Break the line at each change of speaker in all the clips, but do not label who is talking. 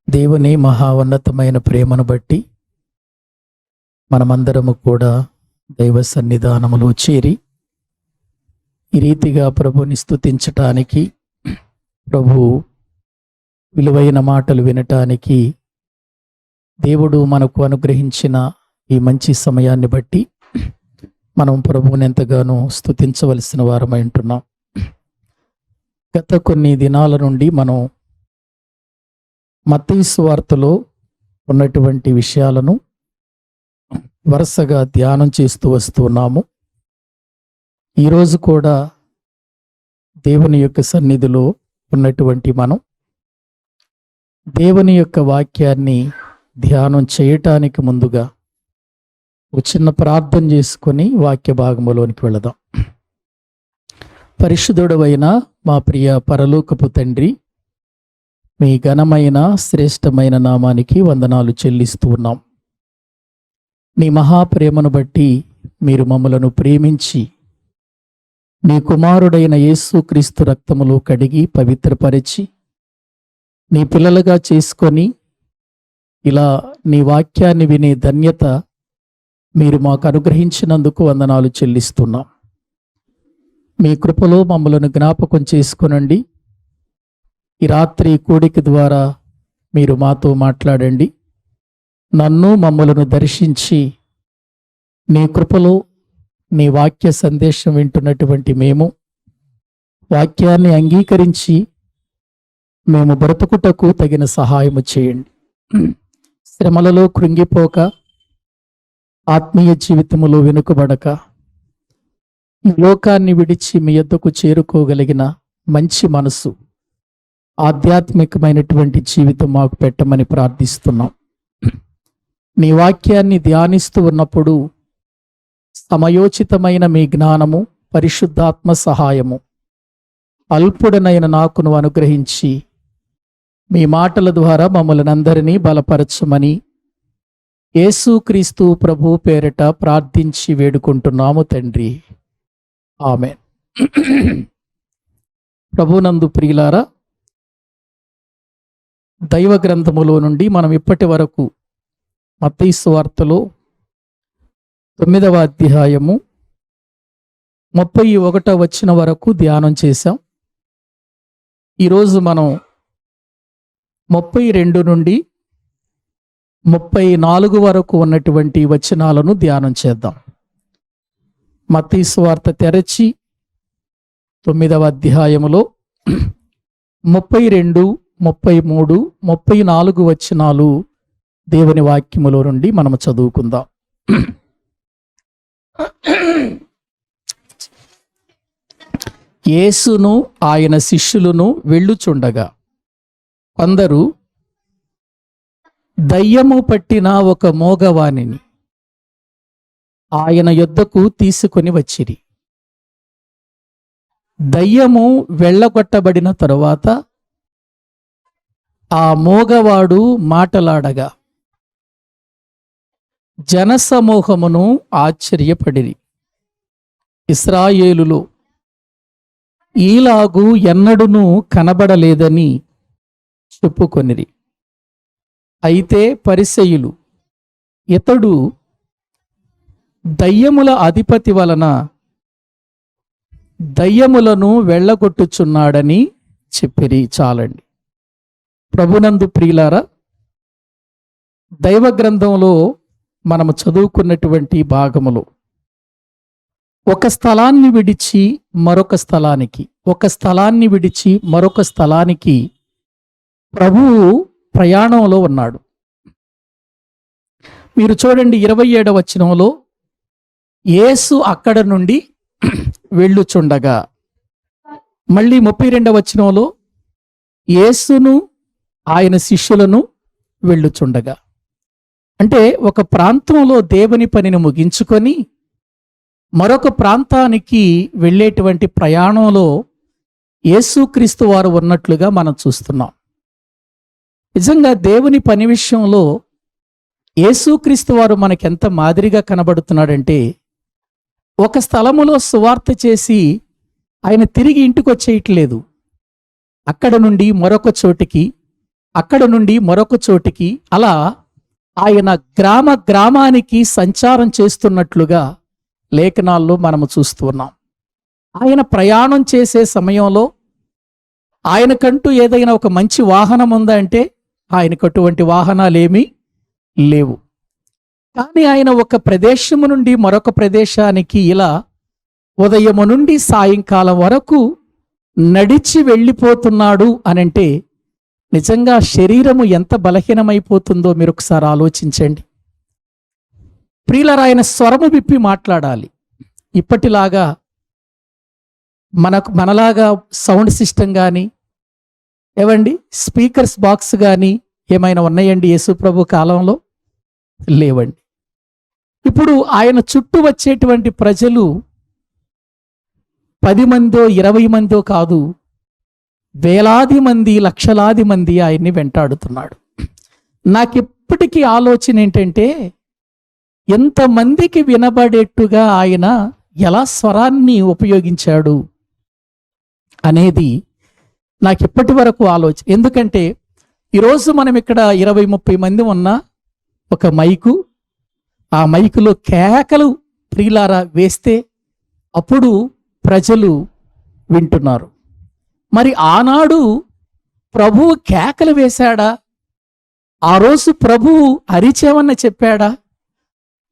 దేవుని మహా ఉన్నతమైన ప్రేమను బట్టి మనమందరము కూడా దైవ సన్నిధానములో చేరి ఈ రీతిగా ప్రభుని స్తుతించటానికి, ప్రభు విలువైన మాటలు వినటానికి దేవుడు మనకు అనుగ్రహించిన ఈ మంచి సమయాన్ని బట్టి మనం ప్రభువుని ఎంతగానో స్తుతించవలసిన వారమై ఉంటున్నాం. గత కొన్ని దినాల నుండి మనం మత్తయి సువార్తలో ఉన్నటువంటి విషయాలను వరుసగా ధ్యానం చేస్తూ వస్తున్నాము. ఈరోజు కూడా దేవుని యొక్క సన్నిధిలో ఉన్నటువంటి మనం దేవుని యొక్క వాక్యాన్ని ధ్యానం చేయటానికి ముందుగా ఒక చిన్న ప్రార్థన చేసుకొని వాక్య భాగములోనికి వెళదాం. పరిశుద్ధుడవైన మా ప్రియ పరలోకపు తండ్రి, మీ ఘనమైన శ్రేష్టమైన నామానికి వందనాలు చెల్లిస్తూ ఉన్నాం. నీ మహాప్రేమను బట్టి మీరు మమ్మలను ప్రేమించి నీ కుమారుడైన యేసుక్రీస్తు రక్తములో కడిగి పవిత్రపరిచి నీ పిల్లలుగా చేసుకొని ఇలా నీ వాక్యాన్ని వినే ధన్యత మీరు మాకు అనుగ్రహించినందుకు వందనాలు చెల్లిస్తున్నాం. మీ కృపలో మమ్మలను జ్ఞాపకం చేసుకొనండి. ఈ రాత్రి కూడిక ద్వారా మీరు మాతో మాట్లాడండి. నన్ను మమ్మలను దర్శించి నీ కృపలో నీ వాక్య సందేశం వింటున్నటువంటి మేము వాక్యాన్ని అంగీకరించి మేము బ్రతుకుటకు తగిన సహాయము చేయండి. శ్రమలలో కృంగిపోక, ఆత్మీయ జీవితములో వెనుకబడక, ఈ లోకాన్ని విడిచి మీ యొద్దకు చేరుకోగలిగిన మంచి మనసు, ఆధ్యాత్మికమైనటువంటి జీవితం మాకు పెట్టమని ప్రార్థిస్తున్నాం. నీ వాక్యాన్ని ధ్యానిస్తూ ఉన్నప్పుడు సమయోచితమైన మీ జ్ఞానము, పరిశుద్ధాత్మ సహాయము అల్పుడనైన నాకు నువ్వు అనుగ్రహించి మీ మాటల ద్వారా మమ్మల్ని అందరినీ బలపరచమని యేసుక్రీస్తు ప్రభు పేరిట ప్రార్థించి వేడుకుంటున్నాము తండ్రి, ఆమేన్. ప్రభునందు ప్రియులారా, దైవ గ్రంథములో నుండి మనం ఇప్పటి వరకు మత్తయి సువార్తలో 9వ అధ్యాయము 31వ వచనం వరకు ధ్యానం చేశాం. ఈరోజు మనం 32 నుండి 34 వరకు ఉన్నటువంటి వచనాలను ధ్యానం చేద్దాం. మత్తయి సువార్త తెరచి 9వ అధ్యాయములో 32, 33, 34 వచనాలు దేవుని వాక్యములో నుండి మనము చదువుకుందాం. యేసును ఆయన శిష్యులను వెళ్ళుచుండగా కొందరు దయ్యము పట్టిన ఒక మోగవానిని ఆయన యొద్దకు తీసుకొని వచ్చిరి. దయ్యము వెళ్ళగొట్టబడిన తరువాత ఆ మోగవాడు మాటలాడగా జనసమూహమును ఆశ్చర్యపడిరి. ఇశ్రాయేలులో ఈలాగు ఎన్నడూనూ కనబడలేదని చెప్పుకొనిరి. అయితే పరిసయ్యులు, ఇతడు దయ్యముల అధిపతి వలన దయ్యములను వెళ్ళగొట్టుచున్నాడని చెప్పిరి. చాలండి. ప్రభునందు ప్రియులారా, దైవ గ్రంథంలో మనము చదువుకున్నటువంటి భాగములో ఒక స్థలాన్ని విడిచి మరొక స్థలానికి, ఒక స్థలాన్ని విడిచి మరొక స్థలానికి ప్రభువు ప్రయాణంలో ఉన్నాడు. మీరు చూడండి, 27వ వచనంలో యేసు అక్కడ నుండి వెళ్ళుచుండగా, మళ్ళీ 32వ వచనంలో యేసును ఆయన శిష్యులను వెళ్ళుచుండగా. అంటే ఒక ప్రాంతంలో దేవుని పనిని ముగించుకొని మరొక ప్రాంతానికి వెళ్ళేటువంటి ప్రయాణంలో యేసుక్రీస్తు వారు ఉన్నట్లుగా మనం చూస్తున్నాం. నిజంగా దేవుని పని విషయంలో యేసుక్రీస్తు వారు మనకెంత మాదిరిగా కనబడుతున్నాడంటే, ఒక స్థలములో సువార్త చేసి ఆయన తిరిగి ఇంటికి వచ్చేయట్లేదు. అక్కడ నుండి మరొక చోటికి అక్కడ నుండి మరొక చోటికి, అలా ఆయన గ్రామానికి సంచారం చేస్తున్నట్లుగా లేఖనాల్లో మనము చూస్తూ ఉన్నాం. ఆయన ప్రయాణం చేసే సమయంలో ఆయనకంటూ ఏదైనా ఒక మంచి వాహనం ఉందా అంటే ఆయనకు అటువంటి వాహనాలు ఏమీ లేవు. కానీ ఆయన ఒక ప్రదేశము నుండి మరొక ప్రదేశానికి ఇలా ఉదయము నుండి సాయంకాలం వరకు నడిచి వెళ్ళిపోతున్నాడు అనంటే నిజంగా శరీరము ఎంత బలహీనమైపోతుందో మీరు ఒకసారి ఆలోచించండి. ప్రియులారా, ఆయన స్వరము విప్పి మాట్లాడాలి. ఇప్పటిలాగా మనలాగా సౌండ్ సిస్టమ్ కానీ ఏవండి స్పీకర్స్ బాక్స్ కానీ ఏమైనా ఉన్నాయండి యేసు ప్రభు కాలంలో? లేవండి. ఇప్పుడు ఆయన చుట్టూ వచ్చేటువంటి ప్రజలు 10 మందో 20 మందో కాదు, వేలాది మంది, లక్షలాది మంది ఆయన్ని వెంటాడుతున్నాడు. నాకు ఎప్పటికీ ఆలోచన ఏంటంటే, ఎంతమందికి వినబడేట్టుగా ఆయన ఎలా స్వరాన్ని ఉపయోగించాడు అనేది నాకు ఇప్పటి వరకు ఆలోచన. ఎందుకంటే ఈరోజు మనం ఇక్కడ 20-30 మంది ఉన్న ఒక మైకు, ఆ మైకులో కేకలు ప్రియులారా వేస్తే అప్పుడు ప్రజలు వింటున్నారు. మరి ఆనాడు ప్రభువు కేకలు వేశాడా? ఆ రోజు ప్రభువు అరిచేమన్నా చెప్పాడా?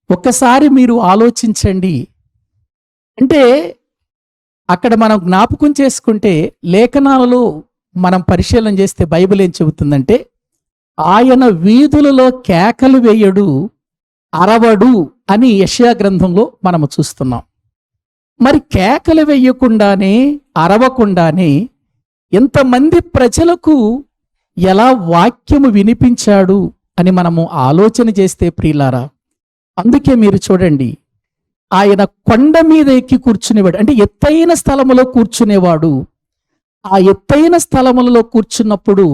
ఒక్కసారి మీరు ఆలోచించండి. అంటే అక్కడ మనం జ్ఞాపకం చేసుకుంటే లేఖనాలలో మనం పరిశీలన చేస్తే బైబిల్ ఏం చెబుతుందంటే, ఆయన వీధులలో కేకలు వేయడు, అరవడు అని యెషయా గ్రంథంలో మనము చూస్తున్నాం. మరి కేకలు వేయకుండానే, అరవకుండానే ఎంతమంది ప్రజలకు ఎలా వాక్యము వినిపించాడు అని మనము ఆలోచన చేస్తే ప్రియులారా, అందుకే మీరు చూడండి, ఆయన కొండ మీద ఎక్కి కూర్చునేవాడు. అంటే ఎత్తైన స్థలములో కూర్చునేవాడు. ఆ ఎత్తైన స్థలములలో కూర్చున్నప్పుడు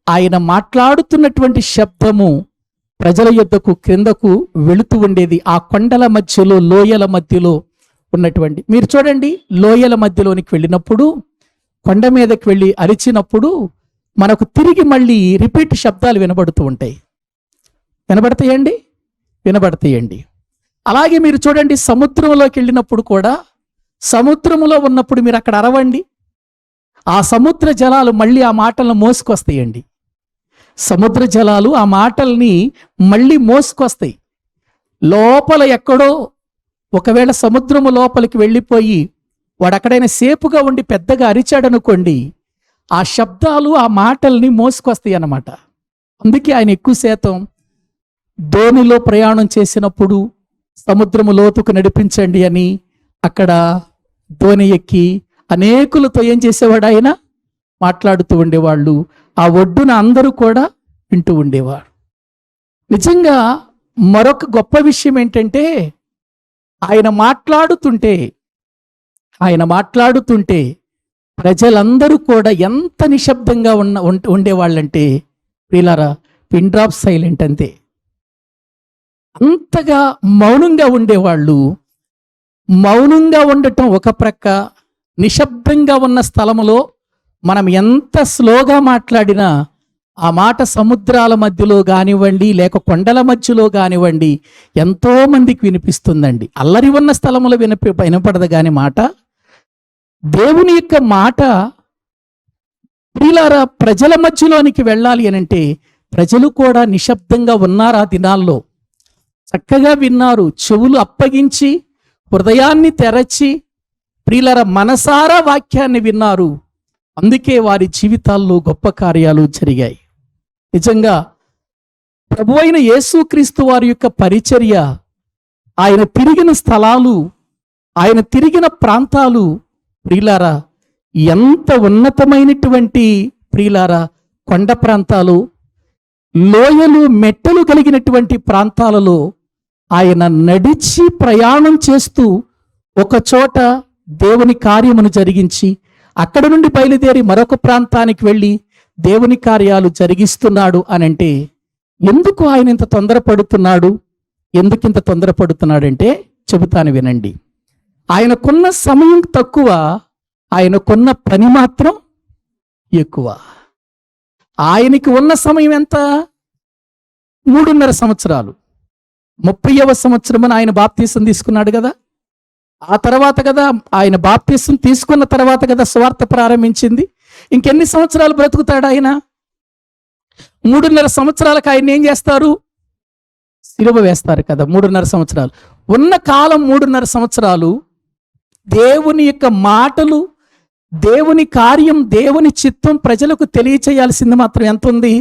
ఆయన మాట్లాడుతున్నటువంటి శబ్దము ప్రజల యొద్దకు క్రిందకు వెళుతూ ఉండేది. ఆ కొండల మధ్యలో, లోయల మధ్యలో ఉన్నటువంటి, మీరు చూడండి, లోయల మధ్యలోనికి వెళ్ళినప్పుడు, కొండ మీదకి వెళ్ళి అరిచినప్పుడు మనకు తిరిగి మళ్ళీ రిపీట్ శబ్దాలు వినబడుతూ ఉంటాయి. వినబడతాయండి? వినబడతాయండి. అలాగే మీరు చూడండి, సముద్రంలోకి వెళ్ళినప్పుడు కూడా, సముద్రంలో ఉన్నప్పుడు మీరు అక్కడ అరవండి, ఆ సముద్ర జలాలు మళ్ళీ ఆ మాటలను మోసుకొస్తాయండి. సముద్ర జలాలు ఆ మాటల్ని మళ్ళీ మోసుకొస్తాయి. లోపల ఎక్కడో ఒకవేళ సముద్రము లోపలికి వెళ్ళిపోయి వాడు అక్కడైనా సేపుగా ఉండి పెద్దగా అరిచాడనుకోండి, ఆ శబ్దాలు ఆ మాటల్ని మోసుకొస్తాయి అన్నమాట. అందుకే ఆయన ఎక్కువ శాతం ధోనిలో ప్రయాణం చేసినప్పుడు సముద్రము లోతుకు నడిపించండి అని అక్కడ ధోని ఎక్కి అనేకులతో ఏం చేసేవాడు? ఆయన మాట్లాడుతూ ఉండేవాళ్ళు. ఆ ఒడ్డున అందరూ కూడా వింటూ ఉండేవారు. నిజంగా మరొక గొప్ప విషయం ఏంటంటే, ఆయన మాట్లాడుతుంటే ప్రజలందరూ కూడా ఎంత నిశ్శబ్దంగా ఉండేవాళ్ళంటే వీళ్ళారా, పిన్ డ్రాప్ సైలెంట్ అంతే. అంతగా మౌనంగా ఉండేవాళ్ళు. మౌనంగా ఉండటం ఒక ప్రక్క, నిశ్శబ్దంగా ఉన్న స్థలములో మనం ఎంత స్లోగా మాట్లాడినా ఆ మాట సముద్రాల మధ్యలో కానివ్వండి, లేక కొండల మధ్యలో కానివ్వండి, ఎంతో మందికి వినిపిస్తుందండి. అల్లరి ఉన్న స్థలములో వినపడదు కానీ మాట, దేవుని యొక్క మాట ప్రియులారా ప్రజల మధ్యలోనికి వెళ్ళాలి అనంటే ప్రజలు కూడా నిశ్శబ్దంగా ఉన్నారు. ఆ దినాల్లో చక్కగా విన్నారు, చెవులు అప్పగించి హృదయాన్ని తెరచి ప్రియులారా మనసారా వాక్యాన్ని విన్నారు. అందుకే వారి జీవితాల్లో గొప్ప కార్యాలు జరిగాయి. నిజంగా ప్రభువైన యేసుక్రీస్తు వారి యొక్క పరిచర్య, ఆయన తిరిగిన స్థలాలు, ఆయన తిరిగిన ప్రాంతాలు ప్రియులారా ఎంత ఉన్నతమైనటువంటి ప్రియులారా కొండ ప్రాంతాలు, లోయలు, మెట్టలు కలిగినటువంటి ప్రాంతాలలో ఆయన నడిచి ప్రయాణం చేస్తూ ఒక చోట దేవుని కార్యమును జరిగించి అక్కడ నుండి బయలుదేరి మరొక ప్రాంతానికి వెళ్ళి దేవుని కార్యాలు జరిగిస్తున్నాడు అనంటే ఎందుకు ఆయన ఇంత తొందరపడుతున్నాడు? ఎందుకు ఇంత తొందరపడుతున్నాడంటే చెబుతాను వినండి. ఆయనకున్న సమయం తక్కువ, ఆయనకున్న పని మాత్రం ఎక్కువ. ఆయనకి ఉన్న సమయం ఎంత? 3.5 సంవత్సరాలు. 30వ సంవత్సరం ఆయన బాప్తీసం తీసుకున్నాడు కదా. ఆ తర్వాత కదా ఆయన బాప్తీసం తీసుకున్న తర్వాత కదా సువార్త ప్రారంభించింది. ఇంకెన్ని సంవత్సరాలు బ్రతుకుతాడు ఆయన? 3.5 సంవత్సరాలకు ఆయన ఏం చేస్తారు? సిలువ వేస్తారు కదా. 3.5 సంవత్సరాలు ఉన్న కాలం. 3.5 సంవత్సరాలు దేవుని యొక్క మాటలు, దేవుని కార్యం, దేవుని చిత్తం ప్రజలకు తెలియచేయాల్సింది మాత్రం ఎంత ఉంది?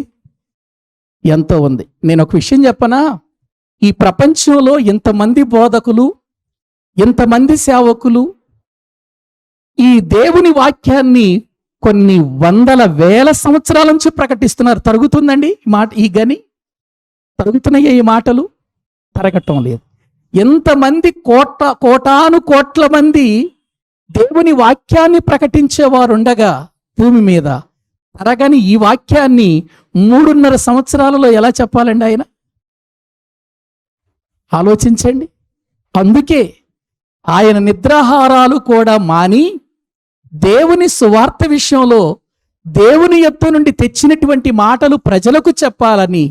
ఎంతో ఉంది. నేను ఒక విషయం చెప్పనా? ఈ ప్రపంచంలో ఇంతమంది బోధకులు, ఇంతమంది సేవకులు ఈ దేవుని వాక్యాన్ని కొన్ని వందల వేల సంవత్సరాల నుంచి ప్రకటిస్తున్నారు. తరుగుతుందండి ఈ మాట, ఈ గని తరుగుతున్నాయి ఈ మాటలు? తరగటం లేదు. ఎంతమంది కోటాను కోట్ల మంది దేవుని వాక్యాన్ని ప్రకటించేవారు ఉండగా భూమి మీద తరగని ఈ వాక్యాన్ని 3.5 సంవత్సరాలలో ఎలా చెప్పాలండి ఆయన? ఆలోచించండి. అందుకే ఆయన నిద్రాహారాలు కూడా మాని దేవుని సువార్త విషయంలో దేవుని యొద్ద నుండి తెచ్చినటువంటి మాటలు ప్రజలకు చెప్పాలని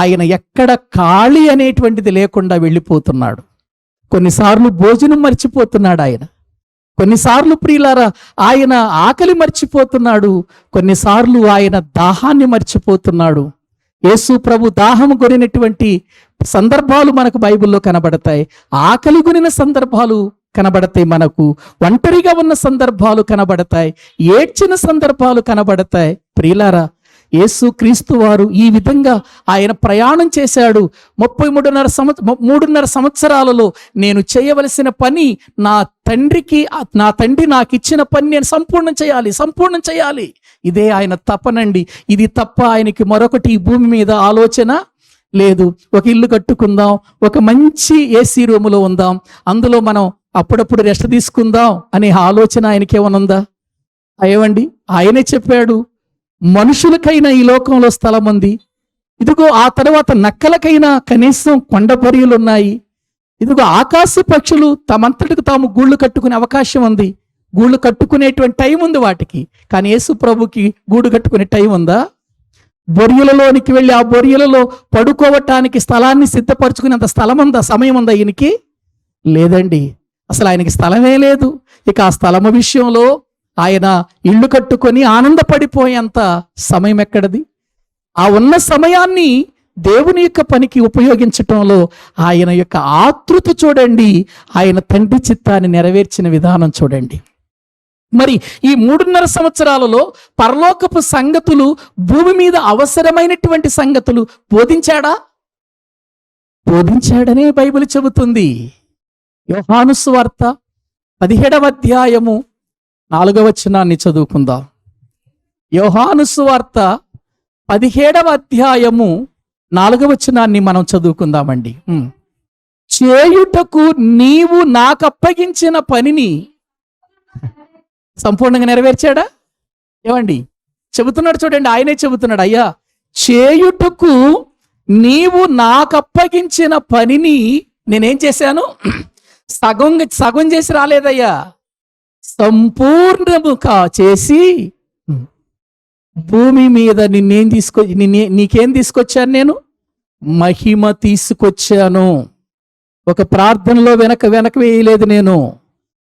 ఆయన ఎక్కడ ఖాళీ అనేటువంటిది లేకుండా వెళ్ళిపోతున్నాడు. కొన్నిసార్లు భోజనం మర్చిపోతున్నాడు ఆయన. కొన్నిసార్లు ప్రియులారా ఆయన ఆకలి మర్చిపోతున్నాడు. కొన్నిసార్లు ఆయన దాహాన్ని మర్చిపోతున్నాడు. యేసు ప్రభు దాహం కొనినటువంటి సందర్భాలు మనకు బైబిల్లో కనబడతాయి. ఆకలి కొనిన సందర్భాలు కనబడతాయి. మనకు ఒంటరిగా ఉన్న సందర్భాలు కనబడతాయి. ఏడ్చిన సందర్భాలు కనబడతాయి. ప్రియులారా యేసు క్రీస్తు వారు ఈ విధంగా ఆయన ప్రయాణం చేశాడు. 3.5 సంవత్సరాలలో నేను చేయవలసిన పని, నా తండ్రి నాకు ఇచ్చిన పని నేను సంపూర్ణం చేయాలి. ఇదే ఆయన తపనండి. ఇది తప్ప ఆయనకి మరొకటి ఈ భూమి మీద ఆలోచన లేదు. ఒక ఇల్లు కట్టుకుందాం, ఒక మంచి ఏసీ రూములో ఉందాం, అందులో మనం అప్పుడప్పుడు రెస్ట్ తీసుకుందాం అనే ఆలోచన ఆయనకేమైనా ఉందా? ఏమండి, ఆయనే చెప్పాడు, మనుషులకైనా ఈ లోకంలో స్థలం ఉంది. ఇదిగో ఆ తర్వాత నక్కలకైనా కనీసం కొండపొరియలు ఉన్నాయి. ఇదిగో ఆకాశ పక్షులు తమంతటికి తాము గూళ్ళు కట్టుకునే అవకాశం ఉంది. గూళ్ళు కట్టుకునేటువంటి టైం ఉంది వాటికి. కానీ యేసు ప్రభుకి గూడు కట్టుకునే టైం ఉందా? బొరియలలోనికి వెళ్ళి ఆ బొరియలలో పడుకోవటానికి స్థలాన్ని సిద్ధపరచుకునేంత స్థలం ఉందా? సమయం ఉందా ఈయనకి? లేదండి, అసలు ఆయనకి స్థలమే లేదు. ఇక ఆ స్థలము విషయంలో ఆయన ఇల్లు కట్టుకొని ఆనందపడిపోయేంత సమయం ఎక్కడది? ఆ ఉన్న సమయాన్ని దేవుని యొక్క పనికి ఉపయోగించటంలో ఆయన యొక్క ఆతృత చూడండి. ఆయన తండ్రి చిత్తాన్ని నెరవేర్చిన విధానం చూడండి. మరి ఈ 3.5 సంవత్సరాలలో పరలోకపు సంగతులు, భూమి మీద అవసరమైనటువంటి సంగతులు బోధించాడనే బైబిల్ చెబుతుంది. యోహాను సువార్త 17వ అధ్యాయము 4వ వచనాన్ని చదువుకుందాం. యోహాను సువార్త 17వ అధ్యాయము 4వ వచనాన్ని మనం చదువుకుందామండి. చేయుటకు నీవు నాకు అప్పగించిన పనిని సంపూర్ణంగా నెరవేర్చాడా? ఏమండి చెబుతున్నాడు చూడండి, ఆయనే చెబుతున్నాడు, అయ్యా చేయుటకు నీవు నాకు అప్పగించిన పనిని నేనేం చేశాను? సగం చేసి రాలేదయ్యా, సంపూర్ణముగా చేసి భూమి మీద నీకేం తీసుకొచ్చాను? నేను మహిమ తీసుకొచ్చాను. ఒక ప్రార్థనలో వెనక వేయలేదు నేను.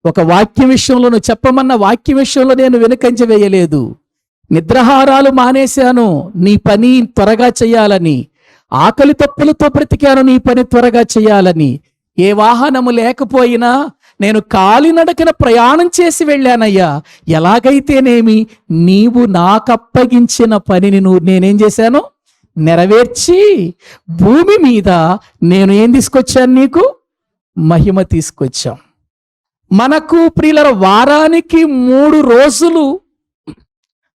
ఒక వాక్యం విషయంలో, నువ్వు చెప్పమన్న వాక్యం విషయంలో నేను వెనుకంజ వేయలేదు. నిద్రాహారాలు మానేశాను నీ పని త్వరగా చేయాలని. ఆకలి తప్పులతో బ్రతికాను నీ పని త్వరగా చేయాలని. ఏ వాహనము లేకపోయినా నేను కాలినడకన ప్రయాణం చేసి వెళ్ళానయ్యా. ఎలాగైతేనేమి నీవు నాకప్పగించిన పనిని నేనేం చేశాను? నెరవేర్చి భూమి మీద నేను ఏం తీసుకొచ్చాను? నీకు మహిమ తీసుకొచ్చాం. మనకు ప్రియుల వారానికి 3 రోజులు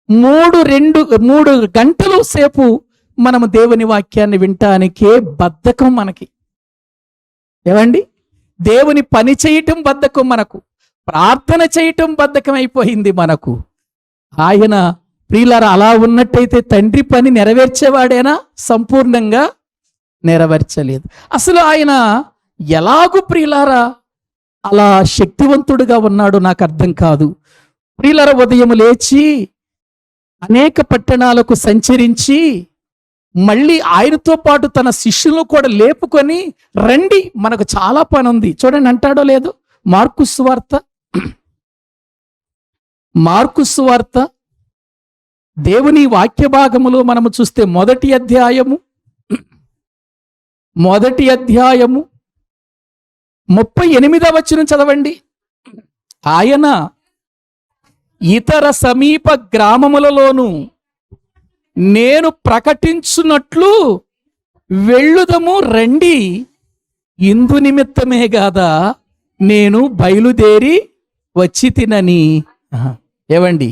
3 గంటలు సేపు మనము దేవుని వాక్యాన్ని వినటానికే బద్ధకం మనకి. ఏమండి, దేవుని పని చేయటం బద్ధకం మనకు, ప్రార్థన చేయటం బద్ధకం అయిపోయింది మనకు. ఆయన ప్రియులారా అలా ఉన్నట్టయితే తండ్రి పని నెరవేర్చేవాడేనా? సంపూర్ణంగా నెరవేర్చలేదు. అసలు ఆయన ఎలాగూ ప్రియులారా అలా శక్తివంతుడుగా ఉన్నాడు నాకు అర్థం కాదు. ప్రియులారా ఉదయం లేచి అనేక పట్టణాలకు సంచరించి మళ్ళీ ఆయనతో పాటు తన శిష్యులను కూడా లేపుకొని రండి, మనకు చాలా పని ఉంది. చూడండి అంటాడో లేదో. మార్కు సువార్త దేవుని వాక్య భాగములో మనము చూస్తే మొదటి అధ్యాయము 38వ వచనం చదవండి. ఆయన ఇతర సమీప గ్రామములలోను నేను ప్రకటించున్నట్లు వెళ్ళుదము రండి, ఇందు నిమిత్తమే గాదా నేను బయలుదేరి వచ్చి తినని. ఏవండి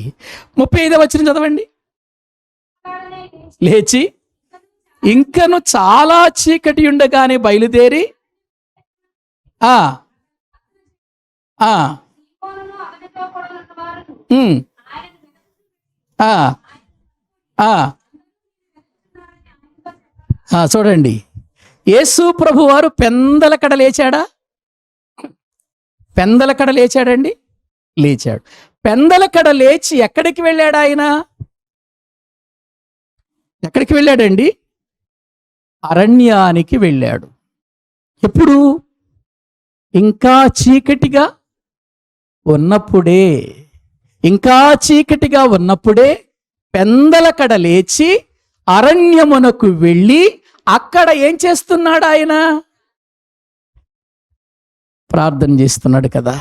35వ వచనం చదవండి. లేచి ఇంకను చాలా చీకటి ఉండగానే బయలుదేరి ఆ ఆ చూడండి, యేసు ప్రభు వారు పెందలకడ లేచాడా? పెందలకడ లేచాడండి, లేచాడు. పెందలకడ లేచి ఎక్కడికి వెళ్ళాడు ఆయన? ఎక్కడికి వెళ్ళాడండి? అరణ్యానికి వెళ్ళాడు. ఎప్పుడు? ఇంకా చీకటిగా ఉన్నప్పుడే పెందలకడ లేచి అరణ్యమునకు వెళ్ళి అక్కడ ఏం చేస్తున్నాడు ఆయన? ప్రార్థన చేస్తున్నాడు కదా.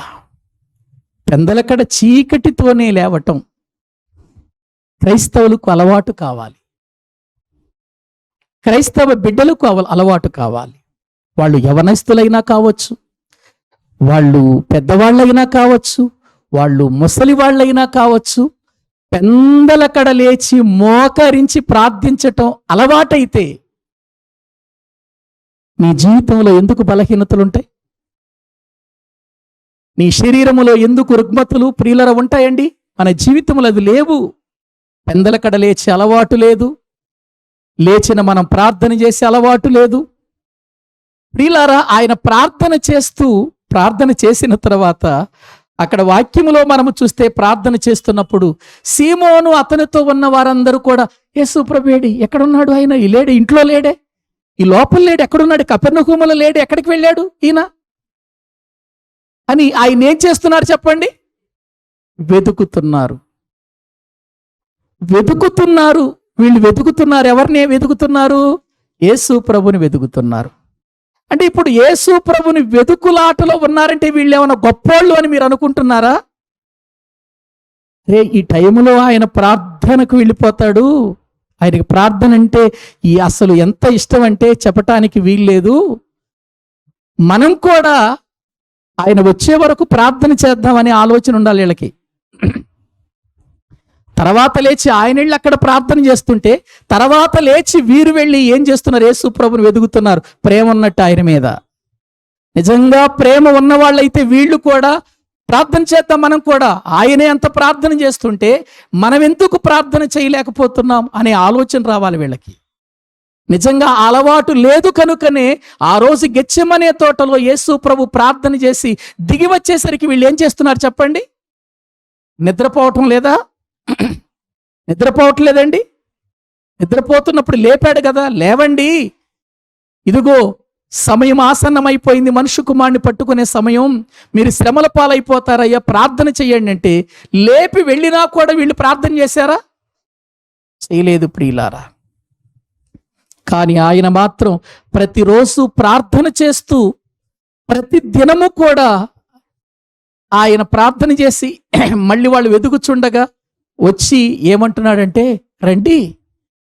పెందలకడ చీకటితోనే లేవటం క్రైస్తవులకు అలవాటు కావాలి. క్రైస్తవ బిడ్డలకు అలవాటు కావాలి. వాళ్ళు యవనస్తులైనా కావచ్చు, వాళ్ళు పెద్దవాళ్ళైనా కావచ్చు, వాళ్ళు ముసలి వాళ్ళైనా కావచ్చు, పెందలకడ లేచి మోకరించి ప్రార్థించటం అలవాటైతే నీ జీవితంలో ఎందుకు బలహీనతలుంటాయి? నీ శరీరములో ఎందుకు రుగ్మతలు ప్రియులర ఉంటాయండి? మన జీవితంలో అది లేవు. పెందలకడ లేచి అలవాటు లేదు, లేచిన మనం ప్రార్థన చేసే అలవాటు లేదు. ప్రియులారా, ఆయన ప్రార్థన చేసిన తర్వాత అక్కడ వాక్యములో మనము చూస్తే ప్రార్థన చేస్తున్నప్పుడు సీమోను అతనితో ఉన్న వారందరూ కూడా, యేసు ప్రభువేడి ఎక్కడున్నాడు? ఆయన ఈ లేడే, ఇంట్లో లేడే, ఈ లోపల లేడు, ఎక్కడున్నాడు? కపెర్నహూములో లేడు, ఎక్కడికి వెళ్ళాడు ఈయన అని ఆయన ఏం చేస్తున్నారు చెప్పండి? వెతుకుతున్నారు. వీళ్ళు వెతుకుతున్నారు. ఎవరిని వెతుకుతున్నారు? యేసు ప్రభుని వెతుకుతున్నారు. అంటే ఇప్పుడు యేసు ప్రభుని వెతుకులాటలో ఉన్నారంటే వీళ్ళు ఏమైనా గొప్పోళ్ళు అని మీరు అనుకుంటున్నారా? ఈ టైంలో ఆయన ప్రార్థనకు వెళ్ళిపోతాడు. ఆయనకి ప్రార్థన అంటే అసలు ఎంత ఇష్టం అంటే చెప్పటానికి వీల్లేదు. మనం కూడా ఆయన వచ్చే వరకు ప్రార్థన చేద్దామనే ఆలోచన ఉండాలి వీళ్ళకి. తర్వాత లేచి ఆయన వెళ్ళి అక్కడ ప్రార్థన చేస్తుంటే తర్వాత లేచి వీరు వెళ్ళి ఏం చేస్తున్నారు? యేసు ప్రభుని వెతుకుతున్నారు. ప్రేమ ఉన్నట్టు ఆయన మీద. నిజంగా ప్రేమ ఉన్న వాళ్ళైతే వీళ్ళు కూడా ప్రార్థన చేద్దాం మనం కూడా. ఆయనే అంత ప్రార్థన చేస్తుంటే మనం ఎందుకు ప్రార్థన చేయలేకపోతున్నాం అనే ఆలోచన రావాలి వీళ్ళకి. నిజంగా అలవాటు లేదు కనుకనే ఆ రోజు గెత్సెమనే తోటలో యేసు ప్రభు ప్రార్థన చేసి దిగి వచ్చేసరికి వీళ్ళు ఏం చేస్తున్నారు చెప్పండి? నిద్రపోవటం లేదండి. నిద్రపోతున్నప్పుడు లేపాడు కదా, లేవండి, ఇదిగో సమయం ఆసన్నమైపోయింది, మనుష్య కుమారుని పట్టుకునే సమయం, మీరు శ్రమల పాలైపోతారయ్యా, ప్రార్థన చెయ్యండి అంటే లేపి వెళ్ళినా కూడా వీళ్ళు ప్రార్థన చేశారా? చేయలేదు ప్రియులారా. కానీ ఆయన మాత్రం ప్రతిరోజు ప్రార్థన చేస్తూ ప్రతి దినము కూడా ఆయన ప్రార్థన చేసి మళ్ళీ వాళ్ళు వెతుకుచుండగా వచ్చి ఏమంటున్నాడంటే, రండి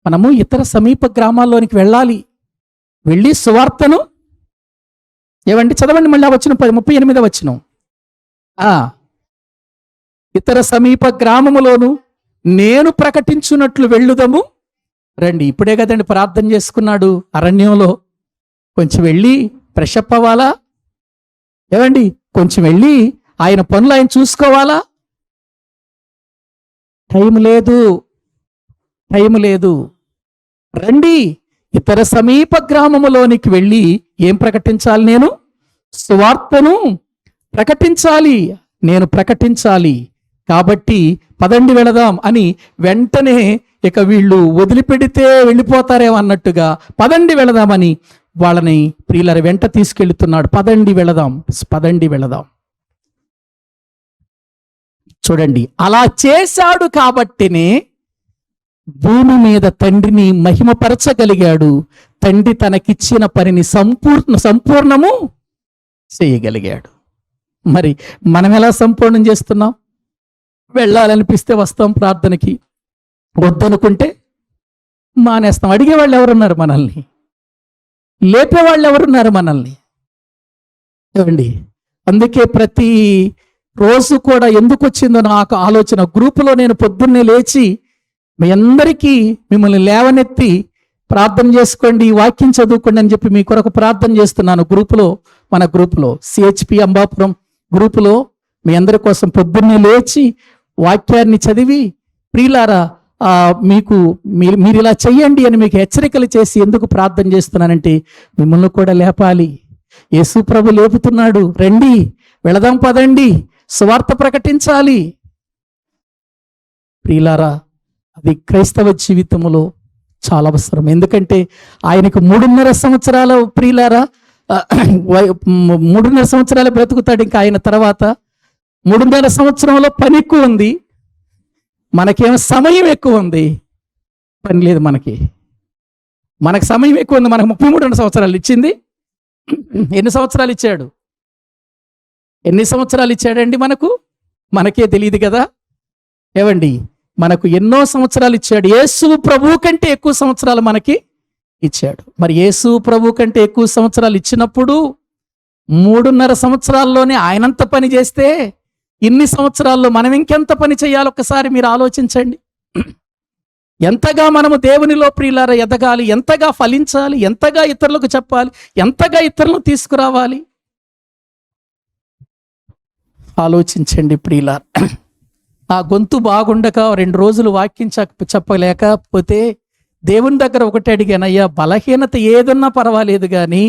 మనము ఇతర సమీప గ్రామాల్లోనికి వెళ్ళి సువార్తను ఏమండి చదవండి మళ్ళీ వచ్చిన 38వ వచనం. ఇతర సమీప గ్రామములోను నేను ప్రకటించున్నట్లు వెళ్ళుదము రండి. ఇప్పుడే కదండి ప్రార్థన చేసుకున్నాడు అరణ్యంలో. కొంచెం వెళ్ళి ఫ్రెష్ అప్ అవ్వాలా? ఏమండి కొంచెం వెళ్ళి ఆయన పనులు ఆయన చూసుకోవాలా? టైం లేదు. రండి, ఇతర సమీప గ్రామములోనికి వెళ్ళి ఏం ప్రకటించాలి? నేను సువార్తను ప్రకటించాలి, నేను ప్రకటించాలి. కాబట్టి పదండి వెళదాం అని వెంటనే ఇక వీళ్ళు వదిలిపెడితే వెళ్ళిపోతారేమో అన్నట్టుగా పదండి వెళదామని వాళ్ళని ప్రియుల వెంట తీసుకెళ్తున్నాడు. పదండి వెళదాం, పదండి వెళదాం. చూడండి, అలా చేశాడు కాబట్టినే భూమి మీద తండ్రిని మహిమపరచగలిగాడు. తండ్రి తనకిచ్చిన పనిని సంపూర్ణము చేయగలిగాడు. మరి మనం ఎలా సంపూర్ణం చేస్తున్నాం? వెళ్ళాలనిపిస్తే వస్తాం ప్రార్థనకి, వద్దనుకుంటే మానేస్తాం. అడిగేవాళ్ళు ఎవరున్నారు మనల్ని? లేపేవాళ్ళు ఎవరున్నారు మనల్ని? ఏమండి, అందుకే ప్రతి రోజు కూడా ఎందుకు వచ్చిందో నాకు ఆలోచన. గ్రూపులో నేను పొద్దున్నే లేచి మీ అందరికీ మిమ్మల్ని లేవనెత్తి ప్రార్థన చేసుకోండి, వాక్యం చదువుకోండి అని చెప్పి మీ కొరకు ప్రార్థన చేస్తున్నాను. మన గ్రూపులో సిహెచ్పి అంబాపురం గ్రూపులో మీ అందరి కోసం పొద్దున్నే లేచి వాక్యాన్ని చదివి, ప్రియులారా మీరు ఇలా చెయ్యండి అని మీకు హెచ్చరికలు చేసి ఎందుకు ప్రార్థన చేస్తున్నానంటే మిమ్మల్ని కూడా లేపాలి. యేసు ప్రభు లేపుతున్నాడు, రండి వెళదాం, పదండి, సువార్త ప్రకటించాలి. ప్రియులారా, అది క్రైస్తవ జీవితంలో చాలా అవసరం. ఎందుకంటే ఆయనకు 3.5 సంవత్సరాల ప్రియులారా 3.5 సంవత్సరాలు బ్రతుకుతాడు. ఇంకా ఆయన తర్వాత 3.5 సంవత్సరంలో పని ఎక్కువ ఉంది, మనకేమో సమయం ఎక్కువ ఉంది. పని లేదు మనకు సమయం ఎక్కువ ఉంది. మనకు 33 సంవత్సరాలు ఇచ్చింది. ఎన్ని సంవత్సరాలు ఇచ్చాడు? ఎన్ని సంవత్సరాలు ఇచ్చాడండి మనకే తెలియదు కదా. ఏవండి, మనకు ఎన్నో సంవత్సరాలు ఇచ్చాడు. యేసు ప్రభు కంటే ఎక్కువ సంవత్సరాలు మనకి ఇచ్చాడు. మరి యేసు ప్రభు కంటే ఎక్కువ సంవత్సరాలు ఇచ్చినప్పుడు 3.5 సంవత్సరాల్లోనే ఆయనంత పని చేస్తే ఇన్ని సంవత్సరాల్లో మనం ఇంకెంత పని చేయాలి? ఒక్కసారి మీరు ఆలోచించండి. ఎంతగా మనము దేవునిలో ప్రియులారా ఎదగాలి, ఎంతగా ఫలించాలి, ఎంతగా ఇతరులకు చెప్పాలి, ఎంతగా ఇతరులను తీసుకురావాలి. ఆలోచించండి ప్రియులారా. ఆ గొంతు బాగుండక 2 రోజులు వాక్యం చెప్పలేకపోతే దేవుని దగ్గర ఒకటి అడిగాను, అయ్యా బలహీనత ఏదన్నా పర్వాలేదు కానీ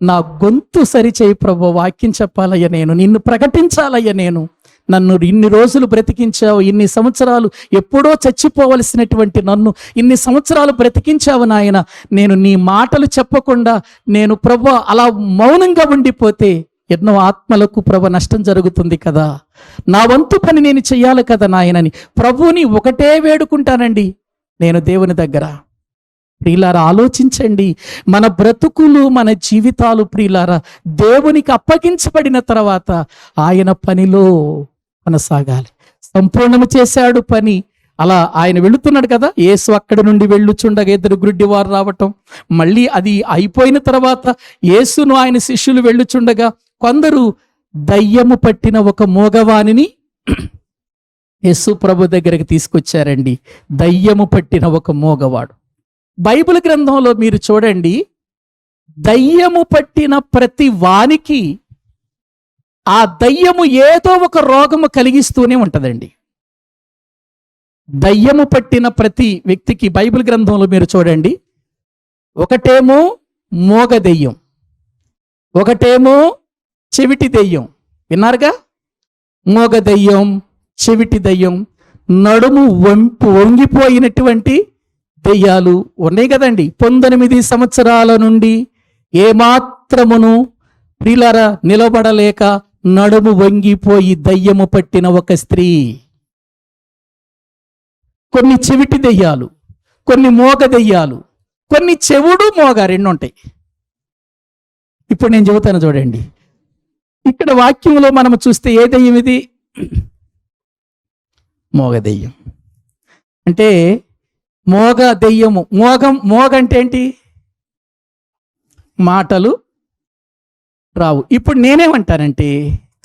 నా గొంతు సరిచేయి ప్రభు, వాక్యం చెప్పాలయ్యా, నిన్ను ప్రకటించాలయ్యా, నన్ను ఇన్ని రోజులు బ్రతికించావు, ఇన్ని సంవత్సరాలు ఎప్పుడో చచ్చిపోవలసినటువంటి నన్ను ఇన్ని సంవత్సరాలు బ్రతికించావు నాయన. నేను నీ మాటలు చెప్పకుండా నేను ప్రభు అలా మౌనంగా ఉండిపోతే ఎన్నో ఆత్మలకు ప్రభు నష్టం జరుగుతుంది కదా. నా వంతు పని నేను చెయ్యాలి కదా నాయనని ప్రభువుని ఒకటే వేడుకుంటానండి నేను దేవుని దగ్గర. ప్రియులారా, ఆలోచించండి. మన బ్రతుకులు, మన జీవితాలు ప్రియులారా దేవునికి అప్పగించబడిన తర్వాత ఆయన పనిలో కొనసాగాలి. సంపూర్ణము చేశాడు పని. అలా ఆయన వెళుతున్నాడు కదా. యేసు అక్కడి నుండి వెళ్ళుచుండగా 2 గుడ్డివారు రావటం, మళ్ళీ అది అయిపోయిన తర్వాత యేసును ఆయన శిష్యులు వెళ్ళుచుండగా కొందరు దయ్యము పట్టిన ఒక మోగవానిని యేసు ప్రభు దగ్గరికి తీసుకొచ్చారండి. దయ్యము పట్టిన ఒక మోగవాడు. బైబిల్ గ్రంథంలో మీరు చూడండి, దయ్యము పట్టిన ప్రతి వానికి ఆ దయ్యము ఏదో ఒక రోగము కలిగిస్తూనే ఉంటదండి. దయ్యము పట్టిన ప్రతి వ్యక్తికి బైబిల్ గ్రంథంలో మీరు చూడండి, ఒకటేమో మోగ దెయ్యం, ఒకటేమో చెవిటి దెయ్యం. విన్నారుగా? మోగ దెయ్యం, చెవిటి దెయ్యం, నడుము వంగిపోయినటువంటి దెయ్యాలు ఉన్నాయి కదండి. 19 సంవత్సరాల నుండి ఏమాత్రమును ప్రియులారా నిలబడలేక నడుము వంగిపోయి దయ్యము పట్టిన ఒక స్త్రీ. కొన్ని చెవిటి దెయ్యాలు, కొన్ని మోగ దెయ్యాలు, కొన్ని చెవుడు మోగ 2 ఉంటాయి. ఇప్పుడు నేను చెబుతాను చూడండి. ఇక్కడ వాక్యంలో మనం చూస్తే ఏ దెయ్యం ఇది? మోగ దెయ్యం. అంటే మోగ దెయ్యము, మోగ అంటే ఏంటి? మాటలు రావు. ఇప్పుడు నేనేమంటానంటే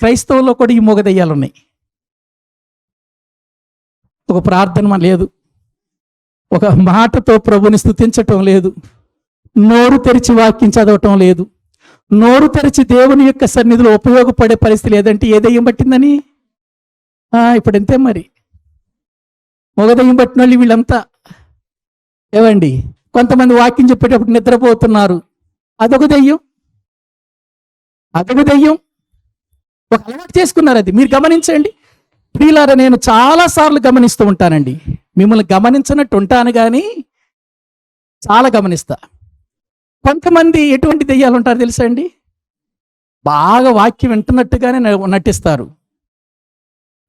క్రైస్తవుల్లో కూడా ఈ మోగ దెయ్యాలు ఉన్నాయి. ఒక ప్రార్థన లేదు, ఒక మాటతో ప్రభుని స్తుతించటం లేదు, నోరు తెరిచి వాక్యం చదవటం లేదు, నోరు తెరిచి దేవుని యొక్క సన్నిధిలో ఉపయోగపడే పరిస్థితి లేదంటే ఏ దెయ్యం పట్టిందని? ఇప్పుడు ఎంతే మరి. మోగ దెయ్యం పట్టిన వాళ్ళు వీళ్ళంతా. ఏవండి, కొంతమంది వాక్యం చెప్పేటప్పుడు నిద్రపోతున్నారు, అదొక దెయ్యం. ఒక అలవాటు చేసుకున్నారు. అది మీరు గమనించండి. ప్రియులారా, నేను చాలాసార్లు గమనిస్తూ ఉంటానండి. మిమ్మల్ని గమనించినట్టు ఉంటాను కానీ చాలా గమనిస్తా. కొంతమంది ఎటువంటి దెయ్యాలు ఉంటారు తెలుసా అండి? బాగా వాక్యం వింటున్నట్టుగానే నటిస్తారు,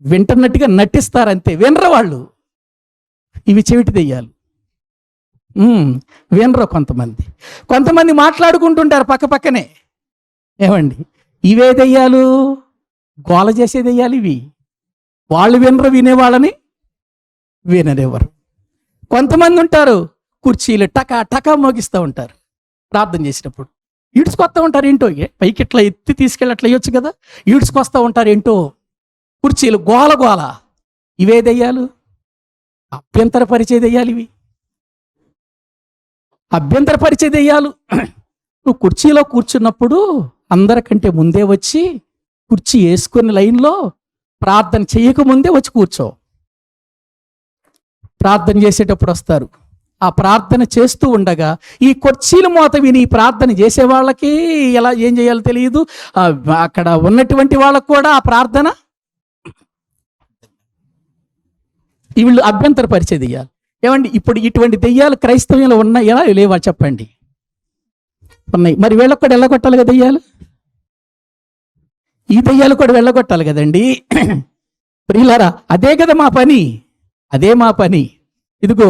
వింటున్నట్టుగా నటిస్తారు, అంతే. వినరు వాళ్ళు. ఇవి చెవిటి దెయ్యాలు. వినరు. కొంతమంది మాట్లాడుకుంటుంటారు పక్క పక్కనే. ఏమండి, ఇవే దెయ్యాలు, గోల చేసే దెయ్యాలు ఇవి. వాళ్ళు వినరు, వినేవాళ్ళని వినరెవరు. కొంతమంది ఉంటారు కుర్చీలు టకా టకా మోగిస్తూ ఉంటారు ప్రార్థన చేసినప్పుడు. ఈడ్చుకొస్తూ ఉంటారు ఏంటో, పైకి ఇట్లా ఎత్తి తీసుకెళ్ళి అట్లా వేయొచ్చు కదా, ఈడ్చుకొస్తూ ఉంటారు ఏంటో కుర్చీలు, గోల గోల. ఇవే దెయ్యాలు, అభ్యంతరపరిచే దెయ్యాలు ఇవి, అభ్యంతరపరిచే దెయ్యాలు. నువ్వు కుర్చీలో కూర్చున్నప్పుడు అందరికంటే ముందే వచ్చి కుర్చీ వేసుకుని లైన్లో ప్రార్థన చేయకముందే వచ్చి కూర్చో. ప్రార్థన చేసేటప్పుడు వస్తారు. ఆ ప్రార్థన చేస్తూ ఉండగా ఈ కుర్చీల మోత విని ప్రార్థన చేసే వాళ్ళకి ఏం చేయాలో తెలియదు, అక్కడ ఉన్నటువంటి వాళ్ళకు కూడా ఆ ప్రార్థన వీళ్ళు అభ్యంతరపరిచే దెయ్యాలు. ఏమండి, ఇప్పుడు ఇటువంటి దెయ్యాలు క్రైస్తవ్యంలో ఉన్నాయా లేవా చెప్పండి? ఉన్నాయి. మరి వీళ్ళకి కూడా వెళ్ళగొట్టాలి కదా దెయ్యాలు, ఈ దెయ్యాలు కూడా వెళ్ళగొట్టాలి కదండి. ప్రియులారా, అదే కదా మా పని, అదే మా పని. ఇదిగో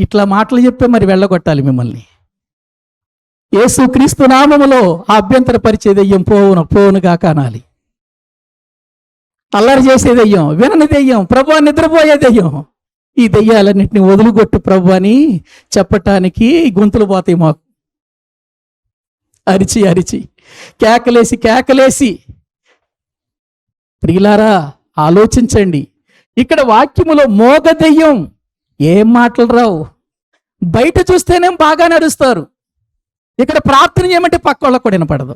ఇట్లా మాటలు చెప్పే మరి వెళ్ళగొట్టాలి మిమ్మల్ని. యేసుక్రీస్తు నామములో ఆ అభ్యంతరపరిచే దెయ్యం పోవునుగా కానాలి. అల్లరి చేసే దెయ్యం, వినని దెయ్యం, ప్రభు నిద్రపోయే దెయ్యం, ఈ దెయ్యాలన్నింటినీ వదులుగొట్టు ప్రభు అని చెప్పటానికి గొంతులు పోతాయి మాకు. అరిచి అరిచి కేకలేసి. ప్రియులారా, ఆలోచించండి. ఇక్కడ వాక్యములో మోగ దెయ్యం, ఏం మాటలు రావు. బయట చూస్తేనే బాగా నడుస్తారు, ఇక్కడ ప్రార్థన చేయమంటే పక్క వాళ్ళకు కూడా వినపడదు.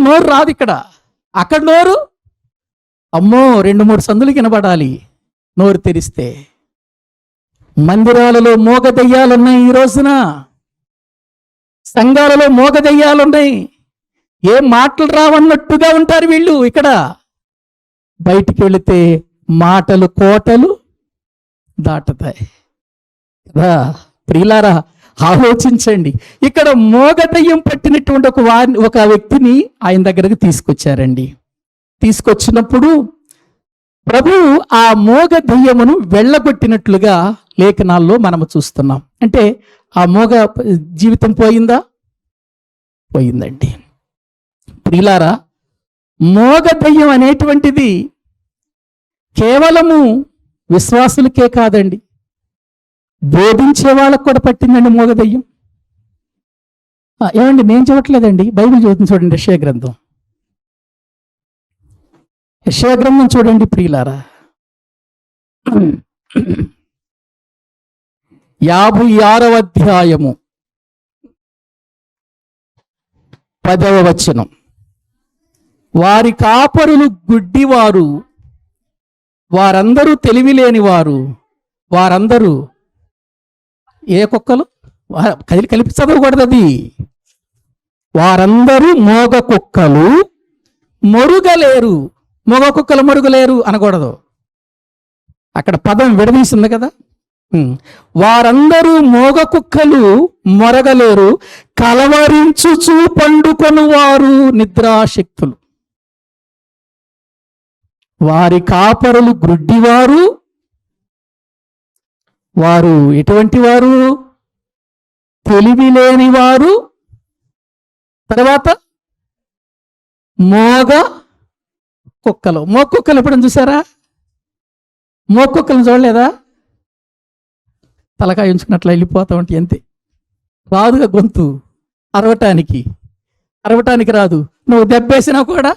నోరు రాదు ఇక్కడ. అక్కడ నోరు అమ్మో 2-3 సందులు వినపడాలి నోరు తెరిస్తే. మందిరాలలో మోగ దెయ్యాలున్నాయి ఈ రోజున, సంఘాలలో మోగ దెయ్యాలున్నాయి. ఏం మాటలు రావన్నట్టుగా ఉంటారు వీళ్ళు. ఇక్కడ బయటికి వెళితే మాటలు కోటలు దాటుతాయి కదా. ప్రియులారా, ఆలోచించండి. ఇక్కడ మోగ దెయ్యం పట్టినటువంటి ఒక వ్యక్తిని ఆయన దగ్గరకు తీసుకొచ్చారండి. తీసుకొచ్చినప్పుడు ప్రభు ఆ మోగ దెయ్యమును వెళ్ళగొట్టినట్లుగా లేఖనాల్లో మనము చూస్తున్నాం. అంటే ఆ మోగ జీవితం పోయిందా? పోయిందండి. ప్రియులారా, మోగ దెయ్యం అనేటువంటిది కేవలము విశ్వాసులకే కాదండి, బోధించే వాళ్ళకు కూడా పట్టిందండి మోగ దెయ్యం. ఏమండి, నేను చెప్పట్లేదండి, బైబిల్ చదువుతుంది చూడండి. యెషయా గ్రంథం చూడండి ప్రియులారా, 56వ అధ్యాయము 10వ వచనం. వారి కాపరులు గుడ్డివారు, వారందరూ తెలివిలేని వారు, వారందరూ ఏ కుక్కలు కలిపి చదవకూడదు అది. వారందరూ మోగ కుక్కలు మొరుగలేరు. మోగ కుక్కలు మొరుగలేరు అనకూడదు, అక్కడ పదం విడదీసింది కదా. వారందరూ మోగ కుక్కలు మొరగలేరు, కలవరించుచు పండుకొని వారు నిద్రాశక్తులు. వారి కాపరులు గ్రుడ్డివారు, వారు ఎటువంటి వారు? తెలివి లేని వారు. తర్వాత మోగ కుక్కలు. మోగ కుక్కలు ఎప్పుడైనా చూసారా? మోగ కుక్కలను చూడలేదా? తలకాయ ఉంచుకున్నట్లు వెళ్ళిపోతా ఉంటాయి అంతే. రాదుగా గొంతు అరవటానికి రాదు. నువ్వు దెబ్బేసినా కూడా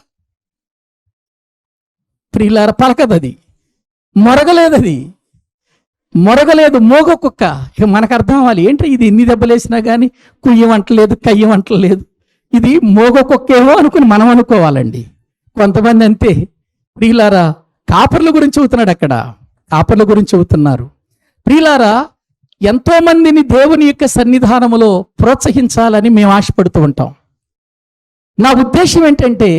ప్రియులార పలకదు, అది మొరగలేదు మోగ కుక్క. ఇక మనకు అర్థం అవ్వాలి, ఏంటి ఇది ఎన్ని దెబ్బలేసినా కానీ కుయ్యం అంటలేదు, కయ్యం అంటలేదు, ఇది మోగ కుక్కేమో అనుకుని మనం అనుకోవాలండి. కొంతమంది అంతే. ప్రియులారా, కాపర్ల గురించి చెబుతున్నాడు అక్కడ, కాపర్ల గురించి చెబుతున్నారు. ప్రియులారా, ఎంతో మందిని దేవుని యొక్క సన్నిధానములో ప్రోత్సహించాలని మేము ఆశపడుతూ ఉంటాం. నా ఉద్దేశం ఏంటంటే,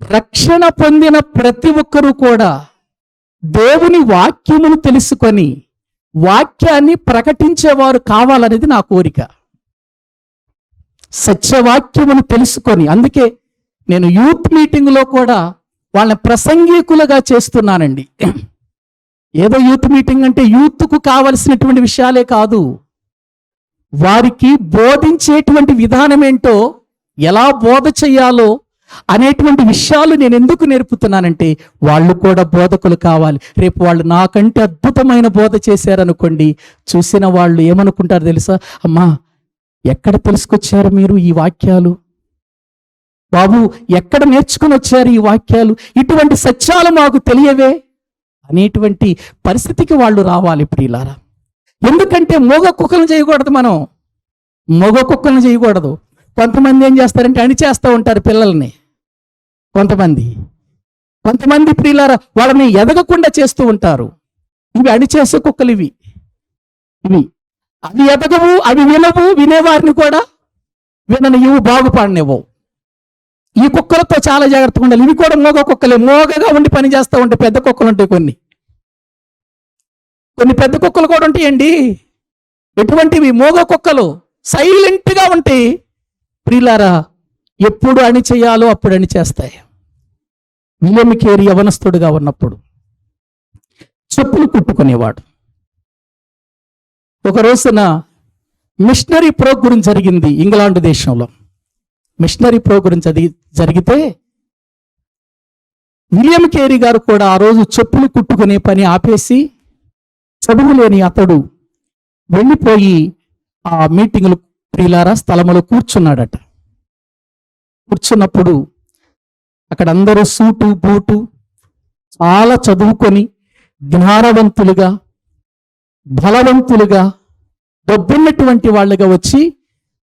రక్షణ పొందిన ప్రతి ఒక్కరూ కూడా దేవుని వాక్యమును తెలుసుకొని వాక్యాన్ని ప్రకటించేవారు కావాలనేది నా కోరిక. సత్యవాక్యమును తెలుసుకొని, అందుకే నేను యూత్ మీటింగ్లో కూడా వాళ్ళని ప్రసంగికులుగా చేస్తున్నానండి. ఏదో యూత్ మీటింగ్ అంటే యూత్కు కావలసినటువంటి విషయాలే కాదు, వారికి బోధించేటువంటి విధానం ఏంటో, ఎలా బోధ చేయాలో అనేటువంటి విషయాలు నేను ఎందుకు నేర్పుతున్నానంటే వాళ్ళు కూడా బోధకులు కావాలి. రేపు వాళ్ళు నాకంటే అద్భుతమైన బోధ చేశారనుకోండి, చూసిన వాళ్ళు ఏమనుకుంటారు తెలుసా? అమ్మా, ఎక్కడ తెలుసుకొచ్చారు మీరు ఈ వాక్యాలు? బాబు, ఎక్కడ నేర్చుకుని వచ్చారు ఈ వాక్యాలు? ఇటువంటి సత్యాలు మాకు తెలియవే అనేటువంటి పరిస్థితికి వాళ్ళు రావాలి ప్రియులారా. ఎందుకంటే మోగ కుక్కలను చేయకూడదు, మనం మోగ కుక్కలను చేయకూడదు. కొంతమంది ఏం చేస్తారంటే అణిచేస్తూ ఉంటారు పిల్లల్ని. కొంతమంది ప్రియులారా వాళ్ళని ఎదగకుండా చేస్తూ ఉంటారు. ఇవి అణిచేసే కుక్కలు, ఇవి అవి ఎదగవు, అవి వినవు, వినేవారిని కూడా విననివ్వు, బాగుపడనివ్వవు. ఈ కుక్కలతో చాలా జాగ్రత్తగా ఉండాలి. ఇవి కూడా మోగ కుక్కలే, మోగగా ఉండి పని చేస్తూ ఉంటాయి. పెద్ద కుక్కలు ఉంటాయి, కొన్ని పెద్ద కుక్కలు కూడా ఉంటాయండి. ఎటువంటివి? మోగ కుక్కలు, సైలెంట్గా ఉంటాయి ప్రియులారా. ఎప్పుడు అణి చేయాలో అప్పుడు అణి చేస్తాయి. విలియం కేరీ యవనస్తుడుగా ఉన్నప్పుడు చెప్పులు కుట్టుకునేవాడు. ఒక రోజున మిషనరీ ప్రోగ్రాం జరిగింది ఇంగ్లాండ్ దేశంలో. మిషనరీ ప్రోగ్రాం జరిగితే విలియం కేరీ గారు కూడా ఆ రోజు చెప్పులు కుట్టుకునే పని ఆపేసి, చదువు లేని అతడు వెళ్ళిపోయి ఆ మీటింగులు ప్రియులారా స్థలములో కూర్చున్నాడట. కూర్చున్నప్పుడు అక్కడ అందరూ సూటు బూటు చాలా చదువుకొని జ్ఞానవంతులుగా, బలవంతులుగా, డబ్బున్నటువంటి వాళ్ళుగా వచ్చి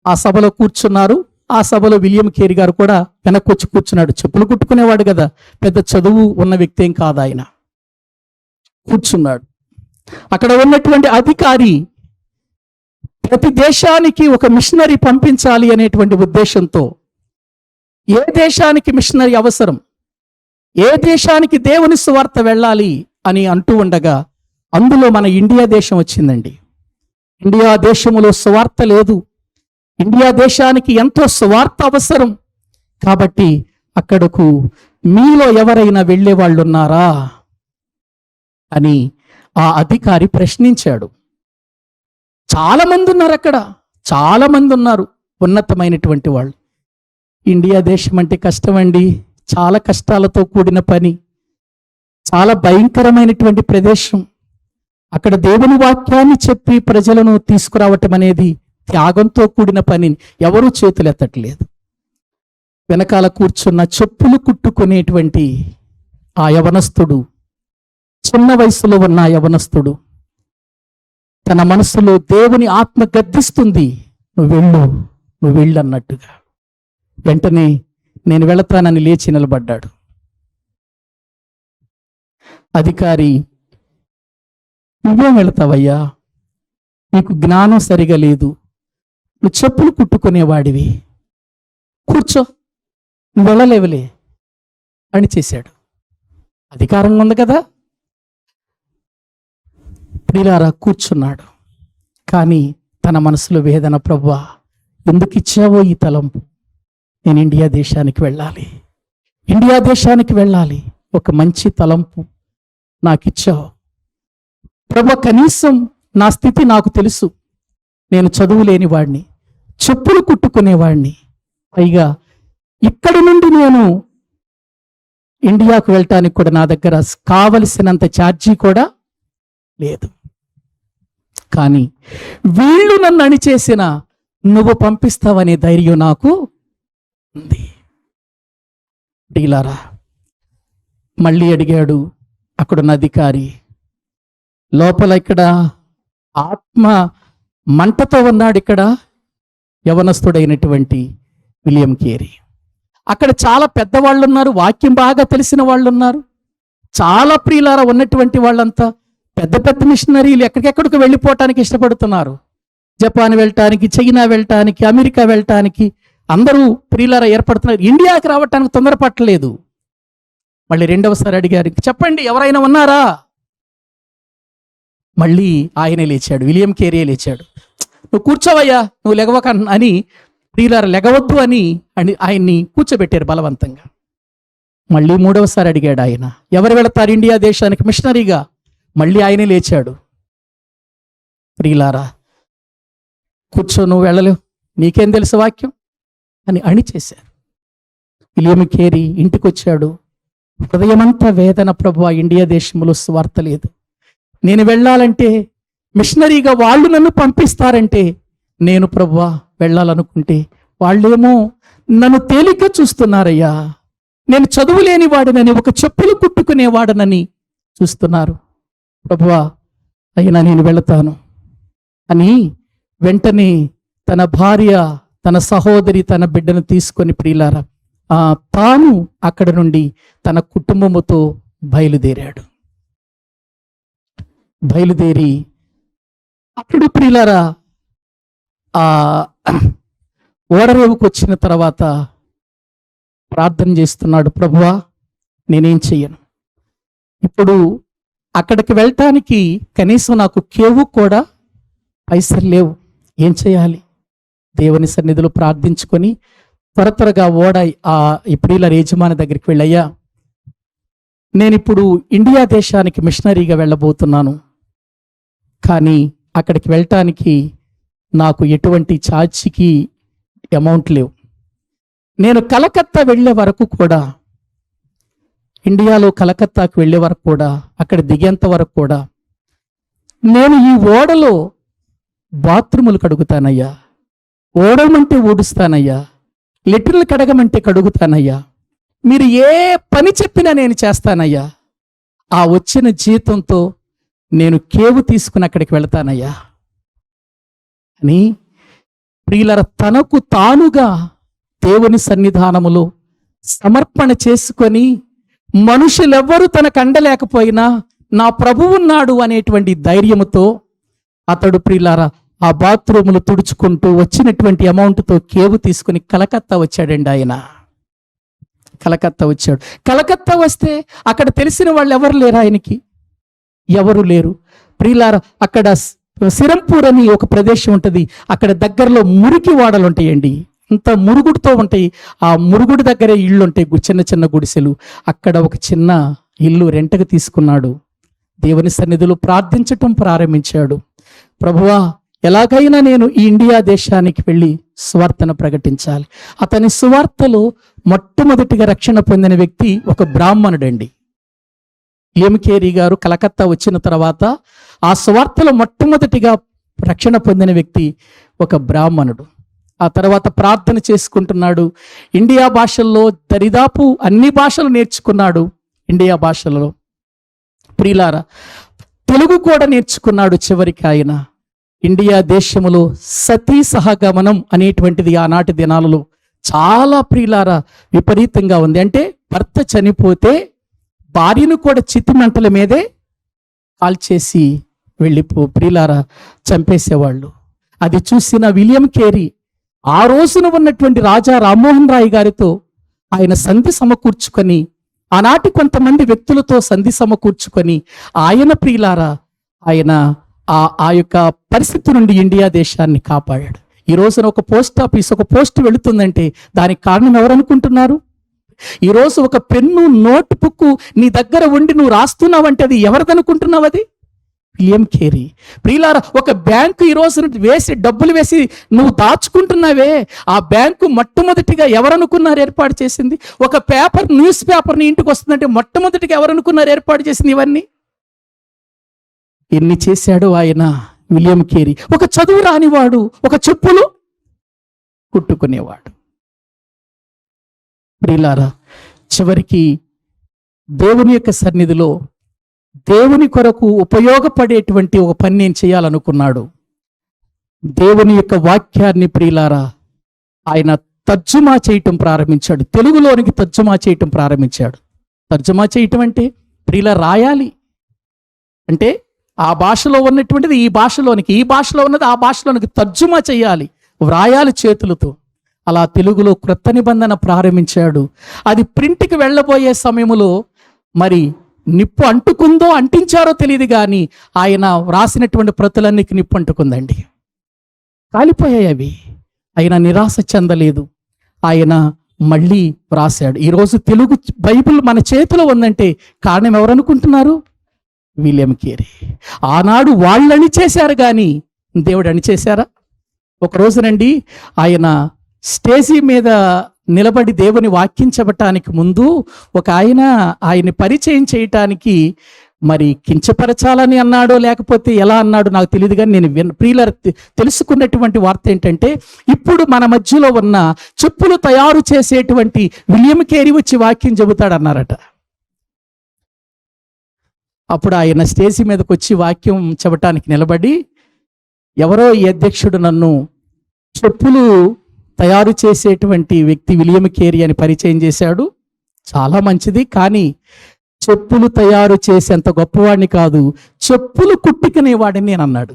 ఆ సభలో కూర్చున్నారు. ఆ సభలో విలియం కేరీ గారు కూడా వెనక్కి వచ్చి కూర్చున్నాడు. చెప్పులు కుట్టుకునేవాడు కదా, పెద్ద చదువు ఉన్న వ్యక్తి ఏం కాదు ఆయన. కూర్చున్నాడు. అక్కడ ఉన్నటువంటి అధికారి ప్రతి దేశానికి ఒక మిషనరీ పంపించాలి అనేటువంటి ఉద్దేశంతో, ఏ దేశానికి మిషనరీ అవసరం, ఏ దేశానికి దేవుని సువార్త వెళ్ళాలి అని అంటూ ఉండగా అందులో మన ఇండియా దేశం వచ్చిందండి. ఇండియా దేశంలో సువార్త లేదు. ఇండియా దేశానికి ఎంతో సువార్త అవసరం. కాబట్టి అక్కడకు మీలో ఎవరైనా వెళ్ళే వాళ్ళు ఉన్నారా అని ఆ అధికారి ప్రశ్నించాడు. చాలా మంది ఉన్నారు అక్కడ, చాలా మంది ఉన్నారు, ఉన్నతమైనటువంటి వాళ్ళు. ఇండియా దేశం అంటే కష్టమండి, చాలా కష్టాలతో కూడిన పని, చాలా భయంకరమైనటువంటి ప్రదేశం. అక్కడ దేవుని వాక్యాన్ని చెప్పి ప్రజలను తీసుకురావటం అనేది త్యాగంతో కూడిన పని. ఎవరూ చేతులు ఎత్తట్లేదు. వెనకాల కూర్చున్న చెప్పులు కుట్టుకునేటువంటి ఆ యవనస్తుడు, చిన్న వయసులో ఉన్న ఆ యవనస్తుడు తన మనసులో దేవుని ఆత్మ గద్దిస్తుంది, నువ్వు వెళ్ళు అన్నట్టుగా. వెంటనే నేను వెళతానని లేచి నిలబడ్డాడు. అధికారి, నువ్వేం వెళతావయ్యా, నీకు జ్ఞానం సరిగా లేదు, నువ్వు చెప్పులు కుట్టుకునేవాడివి, కూర్చో, నువ్వు వెళ్ళలేవులే అని చేశాడు. అధికారంగా ఉంది కదా. ప్రియులారా కూర్చున్నాడు. కానీ తన మనసులో వేదన, ప్రభువా ఎందుకు ఇచ్చావో ఈ తలంపు? నేను ఇండియా దేశానికి వెళ్ళాలి, ఇండియా దేశానికి వెళ్ళాలి, ఒక మంచి తలంపు నాకు ఇచ్చావు ప్రభువా. కనీసం నా స్థితి నాకు తెలుసు, నేను చదువు లేని వాడిని, చెప్పులు కుట్టుకునేవాడిని, పైగా ఇక్కడి నుండి నేను ఇండియాకు వెళ్ళటానికి కూడా నా దగ్గర కావలసినంత ఛార్జీ కూడా లేదు. కానీ వీళ్ళు నన్ను అణిచేసిన నువ్వు పంపిస్తావనే ధైర్యం నాకు ఉంది. డీలారా మళ్ళీ అడిగాడు అక్కడున్న అధికారి. లోపల ఇక్కడ ఆత్మ మంటతో ఉన్నాడు ఇక్కడ యవనస్తుడైనటువంటి విలియం కేరీ. అక్కడ చాలా పెద్దవాళ్ళు ఉన్నారు, వాక్యం బాగా తెలిసిన వాళ్ళు ఉన్నారు, చాలా ప్రియులారా ఉన్నటువంటి వాళ్ళంతా పెద్ద పెద్ద మిషనరీలు ఎక్కడికెక్కడికి వెళ్ళిపోవటానికి ఇష్టపడుతున్నారు. జపాన్ వెళ్ళటానికి, చైనా వెళ్ళటానికి, అమెరికా వెళ్ళటానికి అందరూ ప్రియులారా ఏర్పడుతున్నారు. ఇండియాకి రావటానికి తొందరపట్టలేదు. మళ్ళీ రెండవసారి అడిగారు, చెప్పండి ఎవరైనా ఉన్నారా? మళ్ళీ ఆయనే లేచాడు, విలియం కేరీ లేచాడు. నువ్వు కూర్చోవయ్యా, నువ్వు లెగవక అని ప్రియులారా లెగవద్దు అని ఆయన్ని కూర్చోబెట్టారు బలవంతంగా. మళ్ళీ మూడవసారి అడిగాడు ఆయన, ఎవరు వెళతారు ఇండియా దేశానికి మిషనరీగా? మళ్ళీ ఆయనే లేచాడు. ప్రియులారా, కూర్చో, నువ్వు వెళ్ళలేవు, నీకేం తెలుసు వాక్యం అని అణిచేశారు. విలియం కేరీ ఇంటికి వచ్చాడు. హృదయమంతా వేదన, ప్రభువా ఇండియా దేశంలో సువార్త లేదు, నేను వెళ్ళాలంటే మిషనరీగా వాళ్ళు నన్ను పంపిస్తారంటే నేను ప్రభువా వెళ్ళాలనుకుంటే వాళ్ళేమో నన్ను తేలిగ్గా చూస్తున్నారయ్యా, నేను చదువు లేని వాడినని, ఒక చెప్పులు కుట్టుకునేవాడనని చూస్తున్నారు ప్రభువా, అయినా నేను వెళతాను అని వెంటనే తన భార్య, తన సహోదరి, తన బిడ్డను తీసుకొని ప్రియులారా తాను అక్కడ నుండి తన కుటుంబముతో బయలుదేరాడు. బయలుదేరి అప్పుడు ప్రియులారా ఓడరేవుకు వచ్చిన తర్వాత ప్రార్థన చేస్తున్నాడు, ప్రభువా నేనేం చెయ్యను, ఇప్పుడు అక్కడికి వెళ్ళటానికి కనీసం నాకు కేవు కూడా పైసలు లేవు, ఏం చేయాలి? దేవుని సన్నిధిలో ప్రార్థించుకొని త్వరగా ఓడ ప్రియుల యజమాని దగ్గరికి వెళ్ళయ్యా, నేను ఇప్పుడు ఇండియా దేశానికి మిషనరీగా వెళ్ళబోతున్నాను, కానీ అక్కడికి వెళ్ళటానికి నాకు ఎటువంటి ఛార్జీకి అమౌంట్ లేవు, నేను కలకత్తా వెళ్ళే వరకు కూడా, ఇండియాలో కలకత్తాకు వెళ్ళే వరకు కూడా, అక్కడ దిగేంత వరకు కూడా నేను ఈ ఓడలో బాత్రూములు కడుగుతానయ్యా, ఓడమంటే ఊడుస్తానయ్యా, లెటర్లు కడగమంటే కడుగుతానయ్యా, మీరు ఏ పని చెప్పినా నేను చేస్తానయ్యా, ఆ వచ్చిన జీతంతో నేను కేవు తీసుకుని అక్కడికి వెళతానయ్యా అని ప్రియులర తనకు తానుగా దేవుని సన్నిధానములో సమర్పణ చేసుకొని, మనుషులెవ్వరూ తనకు అండలేకపోయినా నా ప్రభువు ఉన్నాడు అనేటువంటి ధైర్యముతో అతడు ప్రియులారా ఆ బాత్రూములు తుడుచుకుంటూ వచ్చినటువంటి అమౌంట్తో కేవు తీసుకుని కలకత్తా వచ్చాడండి. ఆయన కలకత్తా వచ్చాడు. కలకత్తా వస్తే అక్కడ తెలిసిన వాళ్ళు ఎవరు లేరు, ఆయనకి ఎవరు లేరు. ప్రియులారా అక్కడ సిరంపూర్ అని ఒక ప్రదేశం ఉంటుంది, అక్కడ దగ్గరలో మురికి వాడలు ఉంటాయండి, అంత మురుగుడుతో ఉంటాయి. ఆ మురుగుడు దగ్గరే ఇళ్ళు ఉంటాయి, చిన్న చిన్న గుడిసెలు. అక్కడ ఒక చిన్న ఇల్లు రెంటకు తీసుకున్నాడు. దేవుని సన్నిధిలో ప్రార్థించటం ప్రారంభించాడు. ప్రభువా ఎలాగైనా నేను ఈ ఇండియా దేశానికి వెళ్ళి సువార్తను ప్రకటించాలి. అతని సువార్తలో మొట్టమొదటిగా రక్షణ పొందిన వ్యక్తి ఒక బ్రాహ్మణుడండి. విలియం కేరీ గారు కలకత్తా వచ్చిన తర్వాత ఆ సువార్తలో మొట్టమొదటిగా రక్షణ పొందిన వ్యక్తి ఒక బ్రాహ్మణుడు. ఆ తర్వాత ప్రార్థన చేసుకుంటున్నాడు. ఇండియా భాషల్లో దరిదాపు అన్ని భాషలు నేర్చుకున్నాడు. ఇండియా భాషలలో ప్రియులారా తెలుగు కూడా నేర్చుకున్నాడు. చివరికి ఆయన ఇండియా దేశములో సతీ సహగమనం అనేటువంటిది ఆనాటి దినాలలో చాలా ప్రియులారా విపరీతంగా ఉంది. అంటే భర్త చనిపోతే భార్యను కూడా చితిమంటల మీదే కాల్చేసి ప్రియులారా చంపేసేవాళ్ళు. అది చూసిన విలియం కేరీ ఆ రోజున ఉన్నటువంటి రాజా రామ్మోహన్ రాయ్ గారితో ఆయన సంధి సమకూర్చుకొని, ఆనాటి కొంతమంది వ్యక్తులతో సంధి సమకూర్చుకొని ఆయన ప్రియులారా ఆయన ఆ యొక్క పరిస్థితి నుండి ఇండియా దేశాన్ని కాపాడాడు. ఈ రోజున ఒక పోస్ట్ ఆఫీస్ ఒక పోస్ట్ వెళుతుందంటే దానికి కారణం ఎవరనుకుంటున్నారు? ఈరోజు ఒక పెన్ను నోట్ బుక్ నీ దగ్గర ఉండి నువ్వు రాస్తున్నావంటే అది ఎవరిదనుకుంటున్నావు? అది విలియం కేరీ. ప్రియులారా ఒక బ్యాంకు ఈ రోజు వేసి డబ్బులు వేసి నువ్వు దాచుకుంటున్నావే, ఆ బ్యాంకు మొట్టమొదటిగా ఎవరనుకున్నారు ఏర్పాటు చేసింది? ఒక పేపర్ న్యూస్ పేపర్ నీ ఇంటికి వస్తుందంటే మొట్టమొదటిగా ఎవరనుకున్నారు ఏర్పాటు చేసింది? ఇవన్నీ ఎన్ని చేశాడు ఆయన విలియం కేరీ. ఒక చదువు రానివాడు, ఒక చెప్పులు కుట్టుకునేవాడు. ప్రియులారా చివరికి దేవుని యొక్క సన్నిధిలో దేవుని కొరకు ఉపయోగపడేటువంటి ఒక పని నేను చేయాలనుకున్నాడు. దేవుని యొక్క వాక్యాన్ని ప్రియులారా ఆయన తర్జుమా చేయటం ప్రారంభించాడు. తెలుగులోనికి తర్జుమా చేయటం ప్రారంభించాడు. తర్జుమా చేయటం అంటే ప్రియుల రాయాలి, అంటే ఆ భాషలో ఉన్నటువంటిది ఈ భాషలోనికి, ఈ భాషలో ఉన్నది ఆ భాషలోనికి తర్జుమా చేయాలి, వ్రాయాలి చేతులతో. అలా తెలుగులో క్రొత్త నిబంధన ప్రారంభించాడు. అది ప్రింట్కి వెళ్ళబోయే సమయంలో మరి నిప్పు అంటుకుందో అంటించారో తెలియదు కానీ ఆయన వ్రాసినటువంటి ప్రతులన్నికి నిప్పు అంటుకుందండి, కాలిపోయాయి అవి. ఆయన నిరాశ చెందలేదు, ఆయన మళ్ళీ వ్రాసాడు. ఈరోజు తెలుగు బైబిల్ మన చేతిలో ఉందంటే కారణం ఎవరనుకుంటున్నారు? William Carey. ఆనాడు వాళ్ళు అణిచేశారు కానీ దేవుడు అణిచేశారా? ఒక రోజునండి ఆయన స్టేజీ మీద నిలబడి దేవుని వాక్యం చెప్పటానికి ముందు ఒక ఆయన్ని పరిచయం చేయటానికి మరి కించపరచాలని అన్నాడో లేకపోతే ఎలా అన్నాడో నాకు తెలియదు, కానీ నేను ప్రియులారా తెలుసుకున్నటువంటి వార్త ఏంటంటే, ఇప్పుడు మన మధ్యలో ఉన్న చెప్పులు తయారు చేసేటువంటి విలియం కేరీ వచ్చి వాక్యం చెబుతాడన్నారట. అప్పుడు ఆయన స్టేజీ మీదకి వచ్చి వాక్యం చెప్పటానికి నిలబడి, ఎవరో ఈ అధ్యక్షుడు నన్ను చెప్పులు తయారు చేసేటువంటి వ్యక్తి విలియం కేరీ అని పరిచయం చేశాడు, చాలా మంచిది, కానీ చెప్పులు తయారు చేసేంత గొప్పవాడిని కాదు, చెప్పులు కుట్టుకునేవాడిని నేను అన్నాడు.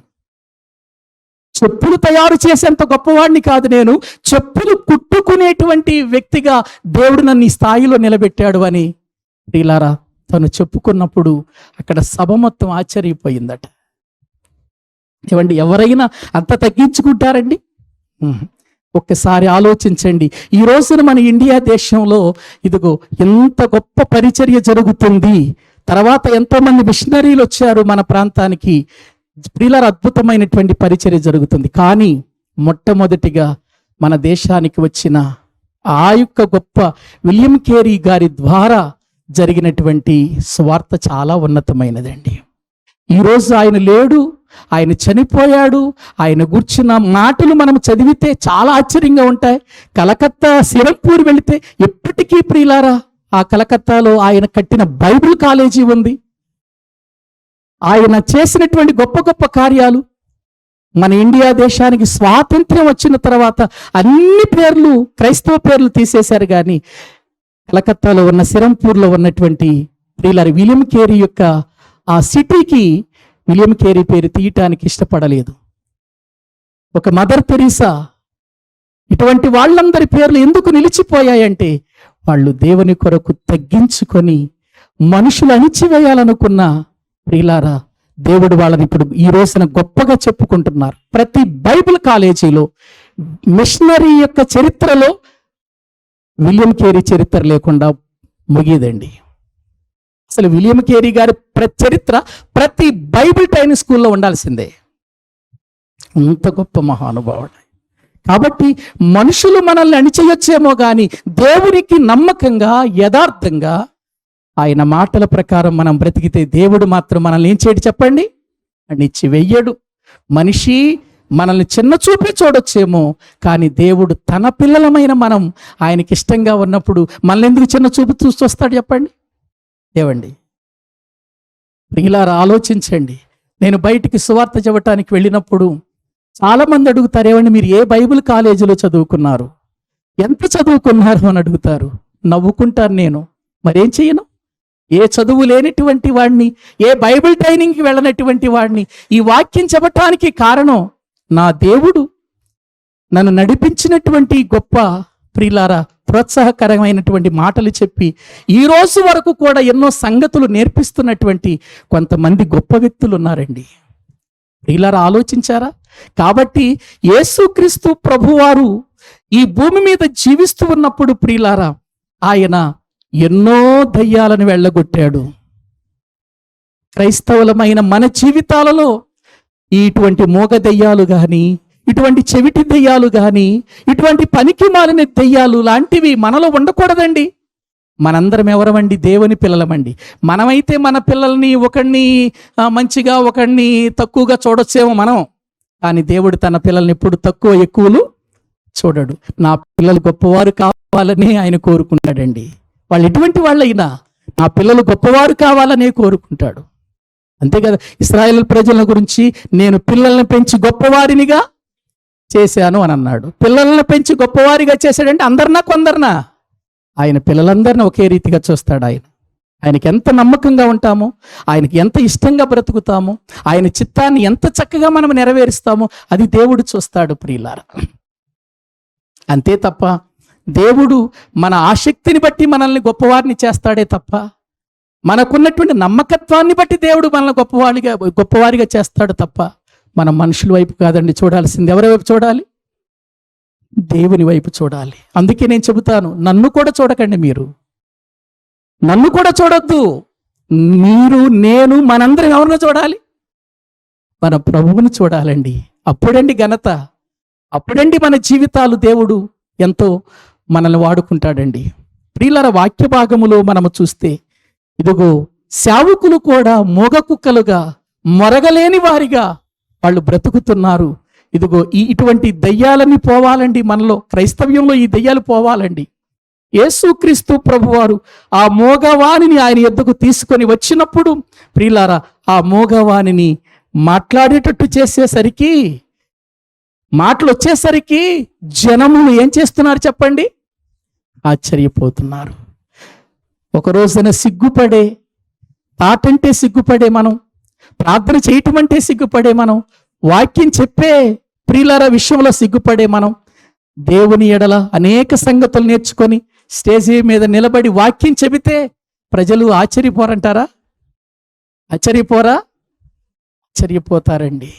చెప్పులు తయారు చేసేంత గొప్పవాడిని కాదు నేను, చెప్పులు కుట్టుకునేటువంటి వ్యక్తిగా దేవుడు నన్ను ఈ స్థాయిలో నిలబెట్టాడు అని ప్రియులారా తను చెప్పుకున్నప్పుడు అక్కడ సభ మొత్తం ఆశ్చర్యపోయిందట. ఏమండి, ఎవరైనా అంత తగ్గించుకుంటారండి? ఒక్కసారి ఆలోచించండి. ఈ రోజున మన ఇండియా దేశంలో ఇదిగో ఎంత గొప్ప పరిచర్య జరుగుతుంది, తర్వాత ఎంతోమంది మిషనరీలు వచ్చారు మన ప్రాంతానికి, ప్రియులారా అద్భుతమైనటువంటి పరిచర్య జరుగుతుంది. కానీ మొట్టమొదటిగా మన దేశానికి వచ్చిన ఆ యొక్క గొప్ప విలియం కేరీ గారి ద్వారా జరిగినటువంటి సువార్త చాలా ఉన్నతమైనదండి. ఈరోజు ఆయన లేడు, ఆయన చనిపోయాడు, ఆయన గూర్చిన మాటలు మనం చదివితే చాలా ఆశ్చర్యంగా ఉంటాయి. కలకత్తా సిరంపూర్ వెళితే ఎప్పటికీ ప్రియులారా ఆ కలకత్తాలో ఆయన కట్టిన బైబిల్ కాలేజీ ఉంది. ఆయన చేసినటువంటి గొప్ప గొప్ప కార్యాలు, మన ఇండియా దేశానికి స్వాతంత్ర్యం వచ్చిన తర్వాత అన్ని పేర్లు క్రైస్తవ పేర్లు తీసేశారు, కానీ కలకత్తాలో ఉన్న సిరంపూర్లో ఉన్నటువంటి ప్రియులారా విలియం కేరీ యొక్క ఆ సిటీకి విలియం కేరీ పేరు తీయటానికి ఇష్టపడలేదు. ఒక మదర్ తెరీసా, ఇటువంటి వాళ్ళందరి పేర్లు ఎందుకు నిలిచిపోయాయంటే వాళ్ళు దేవుని కొరకు తగ్గించుకొని మనుషులు అణిచివేయాలనుకున్న ప్రియులారా దేవుడు వాళ్ళని ఇప్పుడు ఈ రోజున గొప్పగా చెప్పుకుంటున్నారు. ప్రతి బైబిల్ కాలేజీలో మిషనరీ యొక్క చరిత్రలో విలియం కేరీ చరిత్ర లేకుండా ముగియదండి. అసలు విలియం కేరీ గారి చరిత్ర ప్రతి బైబిల్ ట్రైనింగ్ స్కూల్లో ఉండాల్సిందే, అంత గొప్ప మహానుభావుడు. కాబట్టి మనుషులు మనల్ని అణిచేయొచ్చేమో కానీ దేవునికి నమ్మకంగా యథార్థంగా ఆయన మాటల ప్రకారం మనం బ్రతికితే దేవుడు మాత్రం మనల్ని ఏం చేయడు చెప్పండి? అణిచి వెయ్యడు. మనిషి మనల్ని చిన్న చూపే చూడొచ్చేమో, కానీ దేవుడు తన పిల్లలమైన మనం ఆయనకి ఇష్టంగా ఉన్నప్పుడు మనల్ని ఎందుకు చిన్న చూపు చూస్తూ వస్తాడు చెప్పండి? ఏవండి ప్రియులారా ఆలోచించండి. నేను బయటికి సువార్త చెప్పటానికి వెళ్ళినప్పుడు చాలామంది అడుగుతారు, ఏమండి మీరు ఏ బైబిల్ కాలేజీలో చదువుకున్నారు, ఎంత చదువుకున్నారు అని అడుగుతారు. నవ్వుకుంటాను నేను, మరేం చేయను? ఏ చదువు లేనటువంటి వాడిని, ఏ బైబిల్ ట్రైనింగ్కి వెళ్ళనటువంటి వాడిని ఈ వాక్యం చెప్పటానికి కారణం నా దేవుడు నన్ను నడిపించినటువంటి గొప్ప ప్రియులారా ప్రోత్సాహకరమైనటువంటి మాటలు చెప్పి ఈ రోజు వరకు కూడా ఎన్నో సంగతులు నేర్పిస్తున్నటువంటి కొంతమంది గొప్ప వ్యక్తులు ఉన్నారండి. ప్రియులారా ఆలోచించారా? కాబట్టి యేసుక్రీస్తు ప్రభువారు ఈ భూమి మీద జీవిస్తూ ఉన్నప్పుడు ప్రియులారా ఆయన ఎన్నో దయ్యాలను వెళ్ళగొట్టాడు. క్రైస్తవులమైన మన జీవితాలలో ఇటువంటి మోగ దయ్యాలు కానీ, ఇటువంటి చెవిటి దెయ్యాలు కానీ, ఇటువంటి పనికి మాలిన దెయ్యాలు లాంటివి మనలో ఉండకూడదండి. మనందరం ఎవరమండి? దేవుని పిల్లలమండి. మనమైతే మన పిల్లల్ని ఒకడిని మంచిగా ఒకడిని తక్కువగా చూడొచ్చేమో మనం, కానీ దేవుడు తన పిల్లల్ని ఎప్పుడు తక్కువ ఎక్కువలు చూడడు. నా పిల్లలు గొప్పవారు కావాలని ఆయన కోరుకున్నాడండి. వాళ్ళు ఎటువంటి వాళ్ళైనా నా పిల్లలు గొప్పవారు కావాలనే కోరుకుంటాడు. అంతే కదా, ఇశ్రాయేలు ప్రజల గురించి నేను పిల్లల్ని పెంచి గొప్పవారినిగా చేశాను అని అన్నాడు. పిల్లలను పెంచి గొప్పవారిగా చేశాడంటే అందరినా కొందరినా? ఆయన పిల్లలందరినీ ఒకే రీతిగా చూస్తాడు. ఆయనకి ఎంత నమ్మకంగా ఉంటామో, ఆయనకి ఎంత ఇష్టంగా బ్రతుకుతామో, ఆయన చిత్తాన్ని ఎంత చక్కగా మనం నెరవేరుస్తామో అది దేవుడు చూస్తాడు ప్రియులారా. అంతే తప్ప దేవుడు మన ఆసక్తిని బట్టి మనల్ని గొప్పవారిని చేస్తాడే తప్ప మనకున్నటువంటి నమ్మకత్వాన్ని బట్టి దేవుడు మనల్ని గొప్పవారిగా చేస్తాడు తప్ప మన మనుషుల వైపు కాదండి చూడాల్సింది. ఎవరి వైపు చూడాలి? దేవుని వైపు చూడాలి. అందుకే నేను చెబుతాను, నన్ను కూడా చూడకండి, మీరు నన్ను కూడా చూడొద్దు. మీరు, నేను, మనందరం ఎవరిని చూడాలి? మన ప్రభువుని చూడాలండి. అప్పుడండి ఘనత, అప్పుడండి మన జీవితాలు దేవుడు ఎంతో మనల్ని వాడుకుంటాడండి. ప్రియులారా, వాక్య భాగములో మనము చూస్తే ఇదిగో సేవకులు కూడా మోగ కుక్కలుగా, మొరగలేని వారిగా వాళ్ళు బ్రతుకుతున్నారు. ఇదిగో ఇటువంటి దయ్యాలన్నీ పోవాలండి మనలో. క్రైస్తవ్యంలో ఈ దయ్యాలు పోవాలండి. యేసుక్రీస్తు ప్రభువారు ఆ మోగవాణిని ఆయన యొద్దకు తీసుకొని వచ్చినప్పుడు ప్రియులారా, ఆ మోగవాణిని మాట్లాడేటట్టు చేసేసరికి, మాటలు వచ్చేసరికి జనములు ఏం చేస్తున్నారు చెప్పండి? ఆశ్చర్యపోతున్నారు. ఒక రోజున సిగ్గుపడే, తాటంటే సిగ్గుపడే మనం, ప్రార్థన చేయటం అంటే సిగ్గుపడే మనం, వాక్యం చెప్పే ప్రియులారా విషయంలో సిగ్గుపడే మనం, దేవుని ఎడల అనేక సంగతులు నేర్చుకొని స్టేజీ మీద నిలబడి వాక్యం చెబితే ప్రజలు ఆశ్చర్యపోరంటారా? ఆశ్చర్యపోతారండి.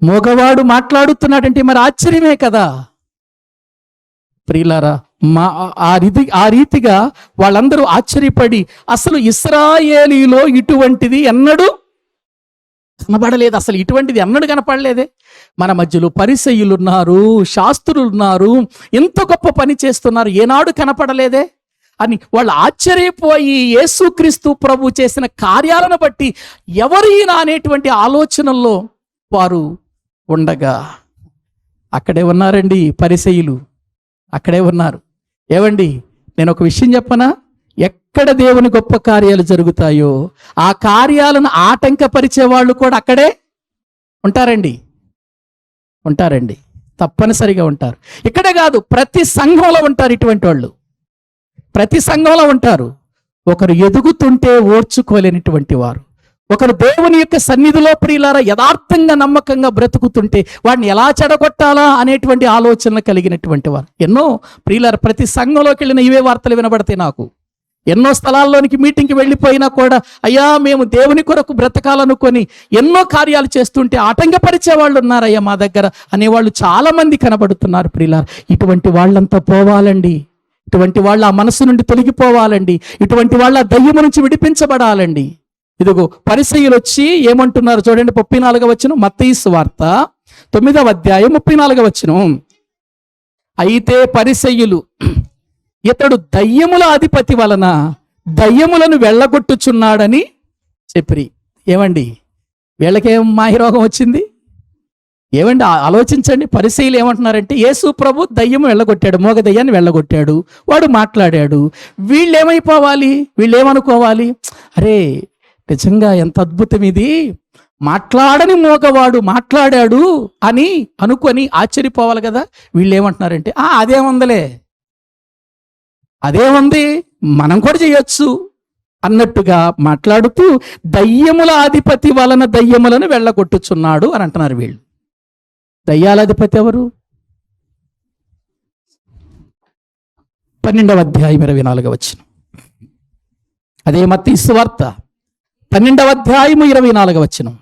మగవాడు మాట్లాడుతున్నాడంటే మరి ఆశ్చర్యమే కదా ప్రియులారా. ఆ రీతిగా వాళ్ళందరూ ఆశ్చర్యపడి, అసలు ఇశ్రాయేలీలో ఇటువంటిది ఎన్నడూ కనబడలేదు, అసలు ఇటువంటిది ఎన్నడూ కనపడలేదే. మన మధ్యలో పరిసయ్యులు ఉన్నారు, శాస్త్రులు ఉన్నారు, ఎంత గొప్ప పని చేస్తున్నారు, ఏనాడు కనపడలేదే అని వాళ్ళు ఆశ్చర్యపోయి యేసుక్రీస్తు ప్రభు చేసిన కార్యాలను బట్టి ఎవరైనా అనేటువంటి ఆలోచనల్లో వారు ఉండగా అక్కడే ఉన్నారండి పరిసయ్యులు, అక్కడే ఉన్నారు. ఏవండి, నేను ఒక విషయం చెప్పనా? ఎక్కడ దేవుని గొప్ప కార్యాలు జరుగుతాయో ఆ కార్యాలను ఆటంకపరిచే వాళ్ళు కూడా అక్కడే ఉంటారండి. తప్పనిసరిగా ఉంటారు. ఇక్కడే కాదు, ప్రతి సంఘంలో ఉంటారు ఇటువంటి వాళ్ళు. ప్రతి సంఘంలో ఉంటారు. ఒకరు ఎదుగుతుంటే ఓర్చుకోలేనటువంటి వారు, ఒకరు దేవుని యొక్క సన్నిధిలో ప్రియులారా యథార్థంగా నమ్మకంగా బ్రతుకుతుంటే వాడిని ఎలా చెడగొట్టాలా అనేటువంటి ఆలోచన కలిగినటువంటి వారు. ఎన్నో ప్రియులారా, ప్రతి సంఘంలోకి వెళ్ళిన ఇవే వార్తలు వినబడతాయి నాకు. ఎన్నో స్థలాల్లోనికి మీటింగ్కి వెళ్ళిపోయినా కూడా, అయ్యా మేము దేవుని కొరకు బ్రతకాలనుకొని ఎన్నో కార్యాలు చేస్తుంటే ఆటంకపరిచే వాళ్ళు ఉన్నారయ్యా మా దగ్గర అనేవాళ్ళు చాలా మంది కనబడుతున్నారు. ప్రియులారా, ఇటువంటి వాళ్ళంతా పోవాలండి. ఇటువంటి వాళ్ళు ఆ మనసు నుండి తొలగిపోవాలండి. ఇటువంటి వాళ్ళ దయ్యము నుంచి విడిపించబడాలండి. ఇదిగో పరిసయ్యులు వచ్చి ఏమంటున్నారు చూడండి, 34వ వచనం, మత్తయి సువార్త 9వ అధ్యాయం 34వ వచనం. అయితే పరిసయ్యులు, ఇతడు దయ్యముల అధిపతి వలన దయ్యములను వెళ్ళగొట్టుచున్నాడని చెప్పిరి. ఏమండి, వీళ్ళకేం మాహిరోగం వచ్చింది? ఏమండి, ఆలోచించండి. పరిసయ్యులు ఏమంటున్నారంటే, యేసు ప్రభు దయ్యము వెళ్ళగొట్టాడు, మోగ దయ్యాన్ని వెళ్ళగొట్టాడు, వాడు మాట్లాడాడు. వీళ్ళు ఏమైపోవాలి? వీళ్ళు ఏమనుకోవాలి? అరే నిజంగా ఎంత అద్భుతం ఇది, మాట్లాడని మోగవాడు మాట్లాడాడు అని అనుకొని ఆశ్చర్యపోవాలి కదా. వీళ్ళు ఏమంటున్నారంటే, అదేముంది మనం కూడా చేయొచ్చు అన్నట్టుగా మాట్లాడుతూ దయ్యముల అధిపతి వలన దయ్యములను వెళ్ళగొట్టుచున్నాడు అని అంటున్నారు వీళ్ళు. దయ్యాల అధిపతి ఎవరు? 12వ అధ్యాయం 24వ వచనం. అదే మత్తయి సువార్త 12వ అధ్యాయం 24వ వచనం.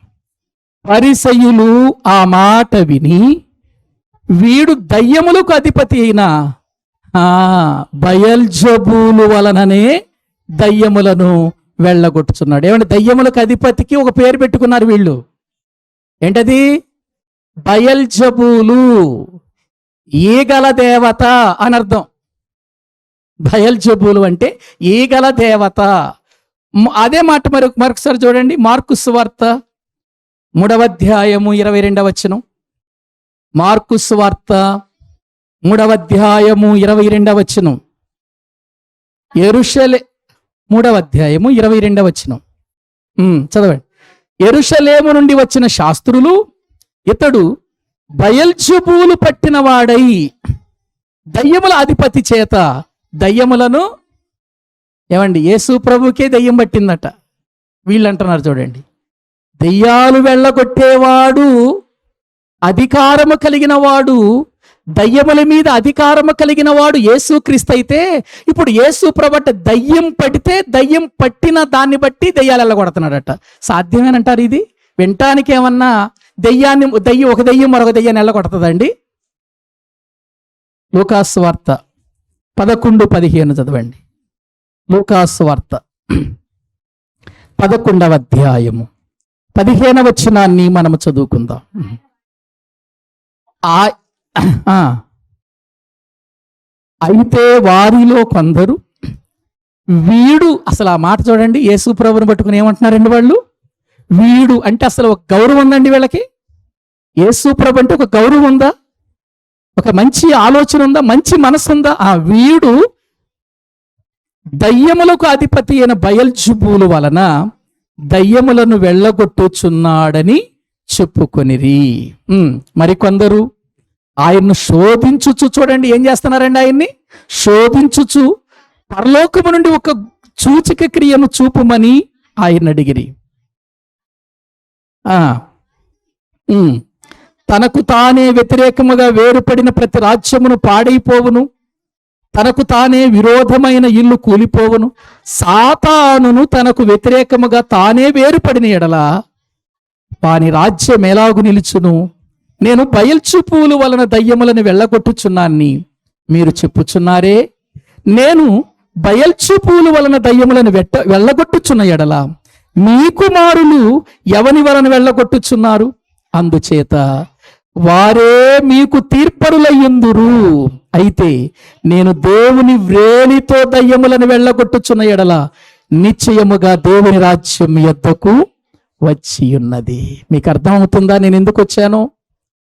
పరిసయ్యులు ఆ మాట విని, వీడు దయ్యములకు అధిపతి అయిన బయల్జబూలు వలననే దయ్యములను వెళ్ళగొట్టుచున్నాడు. ఏమంటే, దయ్యములకు అధిపతికి ఒక పేరు పెట్టుకున్నారు వీళ్ళు. ఏంటది? బయల్జబూలు, ఈగల దేవత అని అర్థం. బయల్జబూలు అంటే ఈగల దేవత. అదే మాట మరొకసారి చూడండి, మార్కు సువార్త 3వ అధ్యాయము 22వ వచనం. మార్కు సువార్త 3వ అధ్యాయము 22వ వచనం. 3వ అధ్యాయము 22వ వచనం చదవండి. యెరూషలేము నుండి వచ్చిన శాస్త్రులు, ఇతడు బయల్జబూలు పట్టిన వాడై దయ్యముల అధిపతి చేత దయ్యములను, ఏమండి, యేసు ప్రభుకే దయ్యం పట్టిందట. వీళ్ళు అంటున్నారు చూడండి, దయ్యాలు వెళ్ళగొట్టేవాడు, అధికారము కలిగిన వాడు దయ్యముల మీద అధికారము కలిగిన వాడు యేసుక్రీస్తు అయితే, ఇప్పుడు యేసు ప్రభుట దయ్యం పడితే దయ్యం పట్టిన దాన్ని బట్టి దయ్యాలు వెళ్ళగొడుతున్నాడట. సాధ్యమేనంటారు ఇది? వినటానికి ఏమన్నా ఒక దయ్యం మరొక దయ్యాన్ని వెళ్ళగొడుతుందండి? లూకాసు వార్త 11:15 చదవండి. లూకాసు వార్త 11వ అధ్యాయము 15వ వచనాన్ని మనము చదువుకుందాం. అయితే వారిలో కొందరు వీడు, అసలు ఆ మాట చూడండి, యేసు ప్రభువుని పట్టుకుని ఏమంటున్నారండి వాళ్ళు? వీడు అంటే అసలు ఒక గౌరవం ఉందండి వీళ్ళకి? యేసు ప్రభు అంటే ఒక గౌరవం ఉందా? ఒక మంచి ఆలోచన ఉందా? మంచి మనసు ఉందా? ఆ వీడు దయ్యములకు అధిపతి అయిన బయల్జెబూలు వలన దయ్యములను వెళ్ళగొట్టుచున్నాడని చెప్పుకొనిరి. మరికొందరు ఆయన్ను శోధించుచు, చూడండి ఏం చేస్తున్నారండి, ఆయన్ని శోధించుచు పరలోకము నుండి ఒక సూచక క్రియను చూపుమని ఆయన అడిగిరి. తనకు తానే వ్యతిరేకముగా వేరుపడిన ప్రతి రాజ్యమును పాడైపోవును, తనకు తానే విరోధమైన ఇల్లు కూలిపోవును. సాతానును తనకు వ్యతిరేకముగా తానే వేరుపడిన ఎడల వాని రాజ్యం ఎలాగు నిలుచును? నేను బయల్జెబూలు వలన దయ్యములను వెళ్ళగొట్టుచున్నాన్ని మీరు చెప్పుచున్నారే. నేను బయల్జెబూలు వలన దయ్యములను వెళ్ళగొట్టుచున్న ఎడల మీ కుమారులు ఎవని వలన వెళ్ళగొట్టుచున్నారు? అందుచేత వారే మీకు తీర్పరులయ్యుందురు. అయితే నేను దేవుని వ్రేలితో దయ్యములను వెళ్ళగొట్టుచున్న ఎడల నిశ్చయముగా దేవుని రాజ్యం మీ యొద్దకు వచ్చి ఉన్నది. మీకు అర్థమవుతుందా నేను ఎందుకు వచ్చాను?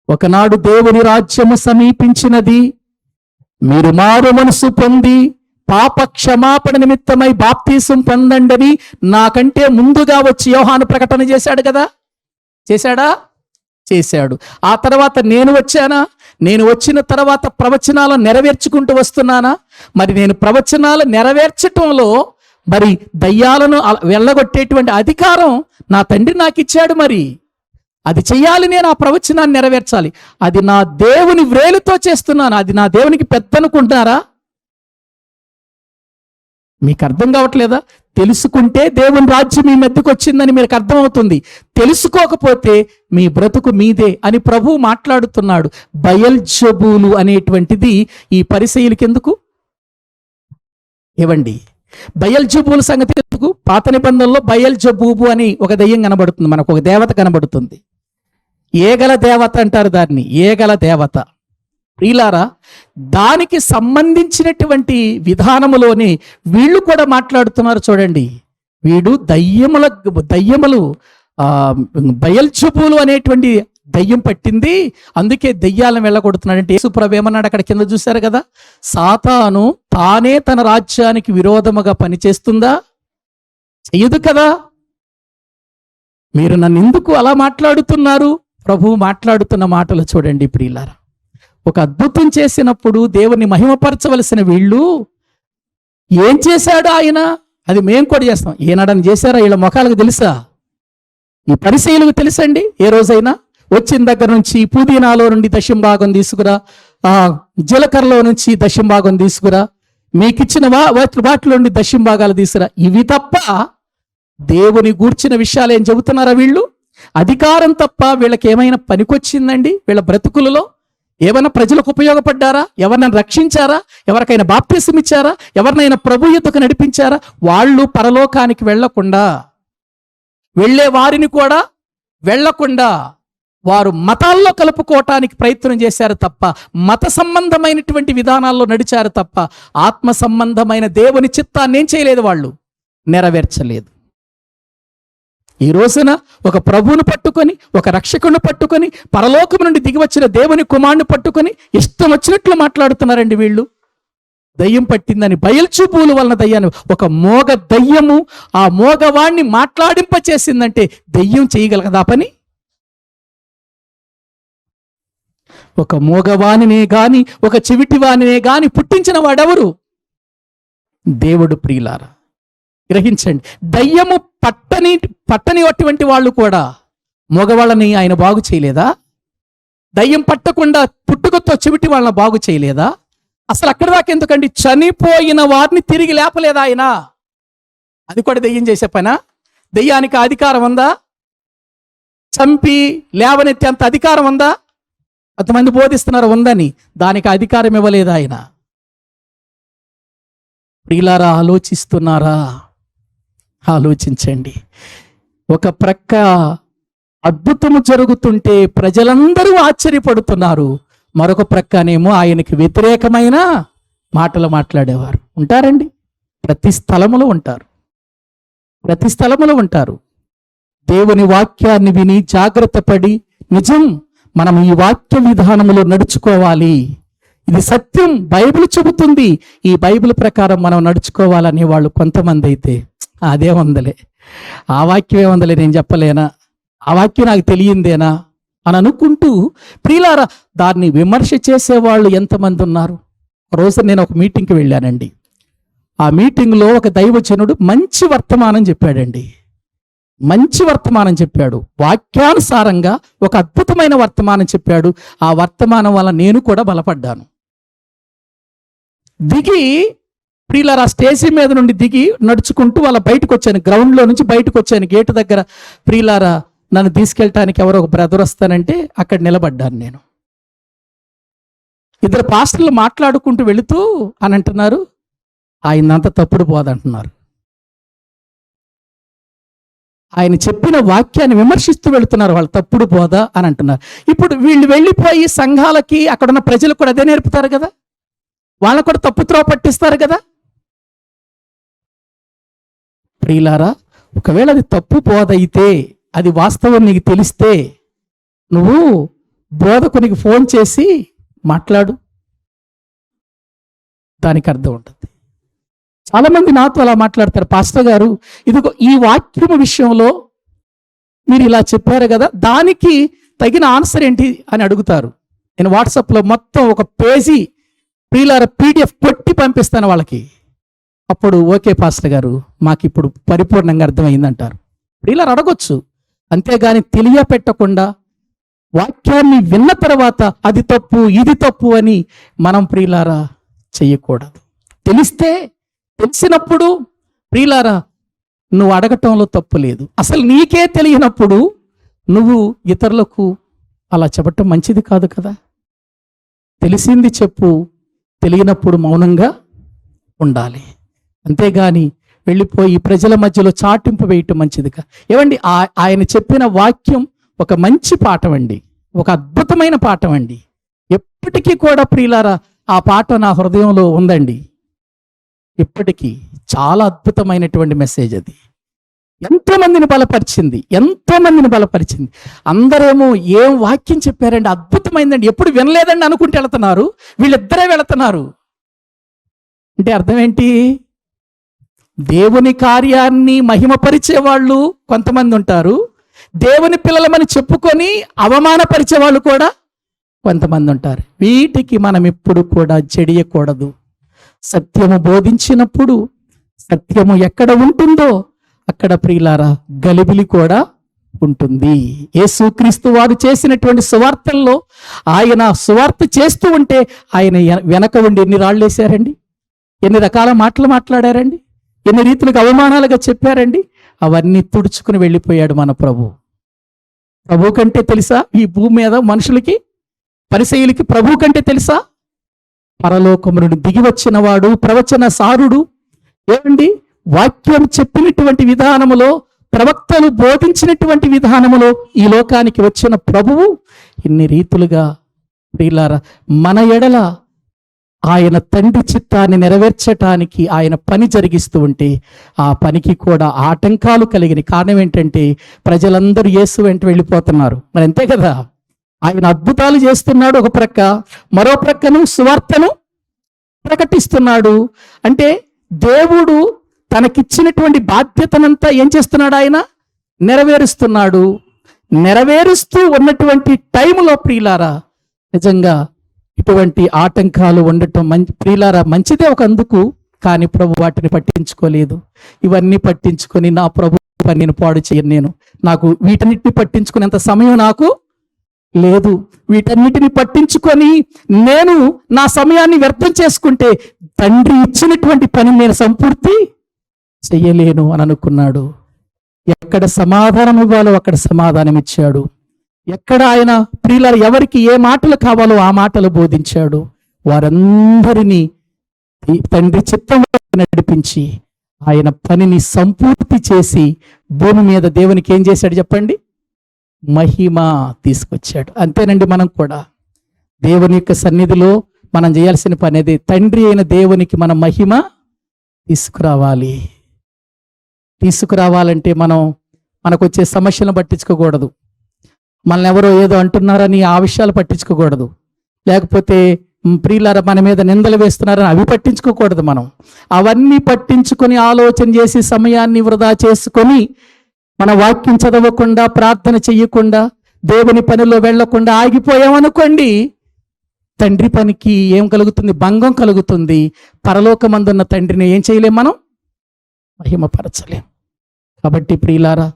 ఒకనాడు దేవుని రాజ్యము సమీపించినది, మీరు మారు మనసు పొంది పాప క్షమాపణ నిమిత్తమై బాప్తీసం పొందండని నాకంటే ముందుగా వచ్చి యోహాను ప్రకటన చేశాడు కదా. చేశాడా? చేశాడు. ఆ తర్వాత నేను వచ్చానా? నేను వచ్చిన తర్వాత ప్రవచనాలను నెరవేర్చుకుంటూ వస్తున్నానా? మరి నేను ప్రవచనాలు నెరవేర్చటంలో మరి దయ్యాలను వెళ్ళగొట్టేటువంటి అధికారం నా తండ్రి నాకు ఇచ్చాడు. మరి అది చెయ్యాలి, నేను ఆ ప్రవచనాన్ని నెరవేర్చాలి. అది నా దేవుని వ్రేలుతో చేస్తున్నాను. అది నా దేవునికి పెద్ద అనుకుంటారా? మీకు అర్థం కావట్లేదా? తెలుసుకుంటే దేవుని రాజ్యం మీ మెద్దకు వచ్చిందని మీకు అర్థమవుతుంది. తెలుసుకోకపోతే మీ బ్రతుకు మీదే అని ప్రభువు మాట్లాడుతున్నాడు. బయల్జెబూలు అనేటువంటిది ఈ పరిసయ్యులకి ఎందుకు? ఏవండి, బయల్జెబూలు సంగతి ఎందుకు? పాత నిబంధనలో బయల్జెబూబు అని ఒక దెయ్యం కనబడుతుంది, మనకు ఒక దేవత కనబడుతుంది. ఏగల దేవత అంటారు దాన్ని, ఏగల దేవత. ప్రియులారా, దానికి సంబంధించినటువంటి విధానములోనే వీళ్ళు కూడా మాట్లాడుతున్నారు. చూడండి, వీడు దయ్యములు బయల్జెబూలు అనేటువంటి దయ్యం పట్టింది, అందుకే దయ్యాలను వెళ్ళగొడుతున్నాడు అంటే యేసుప్రభు ఏమన్నాడు అక్కడ కింద చూశారు కదా? సాతాను తానే తన రాజ్యానికి విరోధముగా పనిచేస్తుందా? చెయ్యదు కదా. మీరు నన్ను ఎందుకు అలా మాట్లాడుతున్నారు? ప్రభువు మాట్లాడుతున్న మాటలు చూడండి ప్రియులారా. ఒక అద్భుతం చేసినప్పుడు దేవుని మహిమపరచవలసిన వీళ్ళు ఏం చేశాడు ఆయన? అది మేము కూడా చేస్తాం. ఏనాడని చేశారా? వీళ్ళ ముఖాలకు తెలుసా? ఈ పరిసయ్యులకు తెలుసండి? ఏ రోజైనా వచ్చిన దగ్గర నుంచి పుదీనాలో నుండి దశంభాగం తీసుకురా, జీలకర్రలో నుంచి దశంభాగం తీసుకురా, మీకు ఇచ్చిన వాటిలో నుండి దశంభాగాలు తీసుకురా, ఇవి తప్ప దేవుని గూర్చిన విషయాలు ఏం చెబుతున్నారా వీళ్ళు? అధికారం తప్ప వీళ్ళకి ఏమైనా పనికొచ్చిందండి? వీళ్ళ బ్రతుకులలో ఏమైనా ప్రజలకు ఉపయోగపడ్డారా? ఎవరినైనా రక్షించారా? ఎవరికైనా బాప్తిసం ఇచ్చారా? ఎవరినైనా ప్రభు యొద్దకు నడిపించారా? వాళ్ళు పరలోకానికి వెళ్లకుండా, వెళ్ళే వారిని కూడా వెళ్లకుండా వారు మతాల్లో కలుపుకోవటానికి ప్రయత్నం చేశారు తప్ప, మత సంబంధమైనటువంటి విధానాల్లో నడిచారు తప్ప, ఆత్మ సంబంధమైన దేవుని చిత్తాన్ని ఏం చేయలేదు, వాళ్ళు నెరవేర్చలేదు. ఈ రోజున ఒక ప్రభువును పట్టుకొని, ఒక రక్షకుని పట్టుకొని, పరలోకం నుండి దిగివచ్చిన దేవుని కుమారుని పట్టుకొని ఇష్టం వచ్చినట్లు మాట్లాడుతున్నారండి వీళ్ళు. దయ్యం పట్టిందని, బయల్జెబూలు వలన దయ్యాన్ని, ఒక మోగ దయ్యము ఆ మోగవాణ్ణి మాట్లాడింపచేసిందంటే దయ్యం చేయగలగదా పని? ఒక మోగవాణినే గాని, ఒక చెవిటివాణినే గాని పుట్టించిన వాడెవరు? దేవుడు. ప్రియులారా, గ్రహించండి. దయ్యము పట్టని అటువంటి వాళ్ళు కూడా మగవాళ్ళని ఆయన బాగు చేయలేదా? దయ్యం పట్టకుండా పుట్టుకతో చెవిటి వాళ్ళని బాగు చేయలేదా? అసలు అక్కడి దాకా ఎందుకండి? చనిపోయిన వారిని తిరిగి లేపలేదా ఆయన? అది కూడా దెయ్యం చేసే పనా? దెయ్యానికి అధికారం ఉందా? చంపి లేవనెత్తే అంత అధికారం ఉందా? కొంతమంది బోధిస్తున్నారు ఉందని. దానికి అధికారం ఇవ్వలేదు ఆయన. ప్రియులారా, ఆలోచిస్తున్నారా? ఆలోచించండి. ఒక ప్రక్క అద్భుతము జరుగుతుంటే ప్రజలందరూ ఆశ్చర్యపడుతున్నారు, మరొక ప్రక్కనేమో ఆయనకి వ్యతిరేకమైన మాటలు మాట్లాడేవారు ఉంటారండి. ప్రతి స్థలములో ఉంటారు, ప్రతి స్థలములో ఉంటారు. దేవుని వాక్యాన్ని విని జాగ్రత్త పడి, నిజం మనం ఈ వాక్య విధానములో నడుచుకోవాలి, ఇది సత్యం, బైబిల్ చెబుతుంది, ఈ బైబిల్ ప్రకారం మనం నడుచుకోవాలనే వాళ్ళు కొంతమంది అయితే అదే వందలే, ఆ వాక్యమే వందలే, నేను చెప్పలేనా, ఆ వాక్యం నాకు తెలియందేనా అని అనుకుంటూ ప్రియులారా దాన్ని విమర్శ చేసేవాళ్ళు ఎంతమంది ఉన్నారు. రోజు నేను ఒక మీటింగ్కి వెళ్ళానండి. ఆ మీటింగ్లో ఒక దైవజనుడు మంచి వర్తమానం చెప్పాడండి. మంచి వర్తమానం చెప్పాడు, వాక్యానుసారంగా ఒక అద్భుతమైన వర్తమానం చెప్పాడు. ఆ వర్తమానం వల్ల నేను కూడా బలపడ్డాను. దిగి ప్రియులారా స్టేజీ మీద నుండి దిగి నడుచుకుంటూ వాళ్ళ బయటకు వచ్చాను, గ్రౌండ్లో నుంచి బయటకు వచ్చాను. గేటు దగ్గర ప్రియులారా నన్ను తీసుకెళ్ళటానికి ఎవరో ఒక బ్రదర్ వస్తానంటే అక్కడ నిలబడ్డాను నేను. ఇద్దరు పాస్టర్లు మాట్లాడుకుంటూ వెళుతూ అని అంటున్నారు, ఆయనంతా తప్పుడు పోదంటున్నారు. ఆయన చెప్పిన వాక్యాన్ని విమర్శిస్తూ వెళుతున్నారు, వాళ్ళు తప్పుడు బోధ అని అంటున్నారు. ఇప్పుడు వీళ్ళు వెళ్ళిపోయి సంఘాలకి అక్కడున్న ప్రజలకు కూడా అదే నేర్పుతారు కదా, వాళ్ళకు కూడా తప్పుత్రోవ పట్టిస్తారు కదా. ప్రియులారా, ఒకవేళ అది తప్పు బోధ అయితే, అది వాస్తవం నీకు తెలిస్తే, నువ్వు బోధకునికి ఫోన్ చేసి మాట్లాడు, దానికి అర్థం ఉంటుంది. చాలా మంది నాతో అలా మాట్లాడతారు, పాస్టర్ గారు ఇదిగో ఈ వాక్యం విషయంలో మీరు ఇలా చెప్పారు కదా, దానికి తగిన ఆన్సర్ ఏంటి అని అడుగుతారు. నేను వాట్సాప్లో మొత్తం ఒక పేజీ ప్రియులార PDF కొట్టి పంపిస్తాను వాళ్ళకి. అప్పుడు ఓకే పాస్టర్ గారు మాకు ఇప్పుడు పరిపూర్ణంగా అర్థమైందంటారు. ప్రియులార అడగొచ్చు, అంతేగాని తెలియపెట్టకుండా వాక్యాన్ని విన్న తర్వాత అది తప్పు ఇది తప్పు అని మనం ప్రియులారా చెయ్యకూడదు. తెలిసినప్పుడు ప్రియులారా నువ్వు అడగటంలో తప్పు లేదు. అసలు నీకే తెలియనప్పుడు నువ్వు ఇతరులకు అలా చెప్పటం మంచిది కాదు కదా. తెలిసింది చెప్పు, తెలియనప్పుడు మౌనంగా ఉండాలి. అంతేగాని వెళ్ళిపోయి ప్రజల మధ్యలో చాటింపు వేయటం మంచిదిగా. ఏమండి, ఆయన చెప్పిన వాక్యం ఒక మంచి పాఠం అండి, ఒక అద్భుతమైన పాఠం అండి. ఎప్పటికీ కూడా ప్రియులారా ఆ పాట నా హృదయంలో ఉందండి. ఇప్పటికీ చాలా అద్భుతమైనటువంటి మెసేజ్ అది. ఎంతోమందిని బలపరిచింది. అందరేమో ఏం వాక్యం చెప్పారండి, అద్భుతమైందండి, ఎప్పుడు వినలేదండి అనుకుంటూ వెళుతున్నారు. వీళ్ళిద్దరే వెళుతున్నారు అంటే అర్థం ఏంటి? దేవుని కార్యాన్ని మహిమపరిచే వాళ్ళు కొంతమంది ఉంటారు, దేవుని పిల్లలమని చెప్పుకొని అవమానపరిచే వాళ్ళు కూడా కొంతమంది ఉంటారు. వీటికి మనం ఎప్పుడు కూడా చెడియకూడదు. సత్యము బోధించినప్పుడు సత్యము ఎక్కడ ఉంటుందో అక్కడ ప్రియులారా గలిబిలి కూడా ఉంటుంది. యేసుక్రీస్తు వారు చేసినటువంటి సువార్తల్లో ఆయన సువార్త చేస్తూ ఉంటే ఆయన వెనక ఉండి ఎన్ని రాళ్ళు వేశారండి, ఎన్ని రకాల మాటలు మాట్లాడారండి, ఎన్ని రీతులకు అవమానాలుగా చెప్పారండి. అవన్నీ తుడుచుకుని వెళ్ళిపోయాడు మన ప్రభు కంటే తెలుసా ఈ భూమి మీద మనుషులకి, పరిసయ్యులకి ప్రభు కంటే తెలుసా? పరలోకము నుండి దిగి వచ్చిన వాడు, ప్రవచన సారుడు, ఏమండి వాక్యం చెప్పినటువంటి విధానములో, ప్రవక్తలు బోధించినటువంటి విధానములో ఈ లోకానికి వచ్చిన ప్రభువు ఇన్ని రీతులుగా ప్రియులారా మన ఎడల ఆయన తండ్రి చిత్తాన్ని నెరవేర్చటానికి ఆయన పని జరిగిస్తూ ఉంటే ఆ పనికి కూడా ఆటంకాలు కలిగిన కారణం ఏంటంటే ప్రజలందరూ యేసు వెంట వెళ్ళిపోతున్నారు. మరి అంతే కదా, ఆయన అద్భుతాలు చేస్తున్నాడు ఒక ప్రక్క, మరో ప్రక్కను సువార్తను ప్రకటిస్తున్నాడు. అంటే దేవుడు తనకిచ్చినటువంటి బాధ్యతనంతా ఏం చేస్తున్నాడు? ఆయన నెరవేరుస్తూ ఉన్నటువంటి టైంలో ప్రియులారా నిజంగా ఇటువంటి ఆటంకాలు ఉండటం ప్రియులారా మంచిదే ఒక అందుకు, కానీ ప్రభు వాటిని పట్టించుకోలేదు. ఇవన్నీ పట్టించుకొని నా ప్రభు పని నేను పాడు చేయను, నాకు వీటన్నిటిని పట్టించుకునేంత సమయం నాకు లేదు, వీటన్నిటిని పట్టించుకొని నేను నా సమయాన్ని వ్యర్థం చేసుకుంటే తండ్రి ఇచ్చినటువంటి పని నేను సంపూర్తి చెయ్యలేను అని అనుకున్నాడు. ఎక్కడ సమాధానం ఇవ్వాలో అక్కడ సమాధానం ఇచ్చాడు. ఎక్కడ ఆయన ప్రియులారా ఎవరికి ఏ మాటలు కావాలో ఆ మాటలు బోధించాడు. వారందరినీ తండ్రి చిత్తంలో నడిపించి ఆయన పనిని సంపూర్తి చేసి భూమి మీద దేవునికి ఏం చేశాడు చెప్పండి? మహిమ తీసుకొచ్చాడు. అంతేనండి, మనం కూడా దేవుని యొక్క సన్నిధిలో మనం చేయాల్సిన పని అదే. తండ్రి అయిన దేవునికి మనం మహిమ తీసుకురావాలంటే మనకు వచ్చే సమస్యలను పట్టించుకోకూడదు. మనల్ని ఎవరో ఏదో అంటున్నారని ఆ విషయాలు పట్టించుకోకూడదు. లేకపోతే ప్రియులారా మన మీద నిందలు వేస్తున్నారని అవి పట్టించుకోకూడదు. మనం అవన్నీ పట్టించుకొని ఆలోచన చేసి సమయాన్ని వృధా చేసుకొని మన వాక్యం చదవకుండా, ప్రార్థన చెయ్యకుండా, దేవుని పనిలో వెళ్లకుండా ఆగిపోయామనుకోండి, తండ్రి పనికి ఏం కలుగుతుంది? భంగం కలుగుతుంది. పరలోకమందున్న తండ్రిని ఏం చేయలేం, మనం మహిమపరచలేం. కాబట్టి ప్రియులారా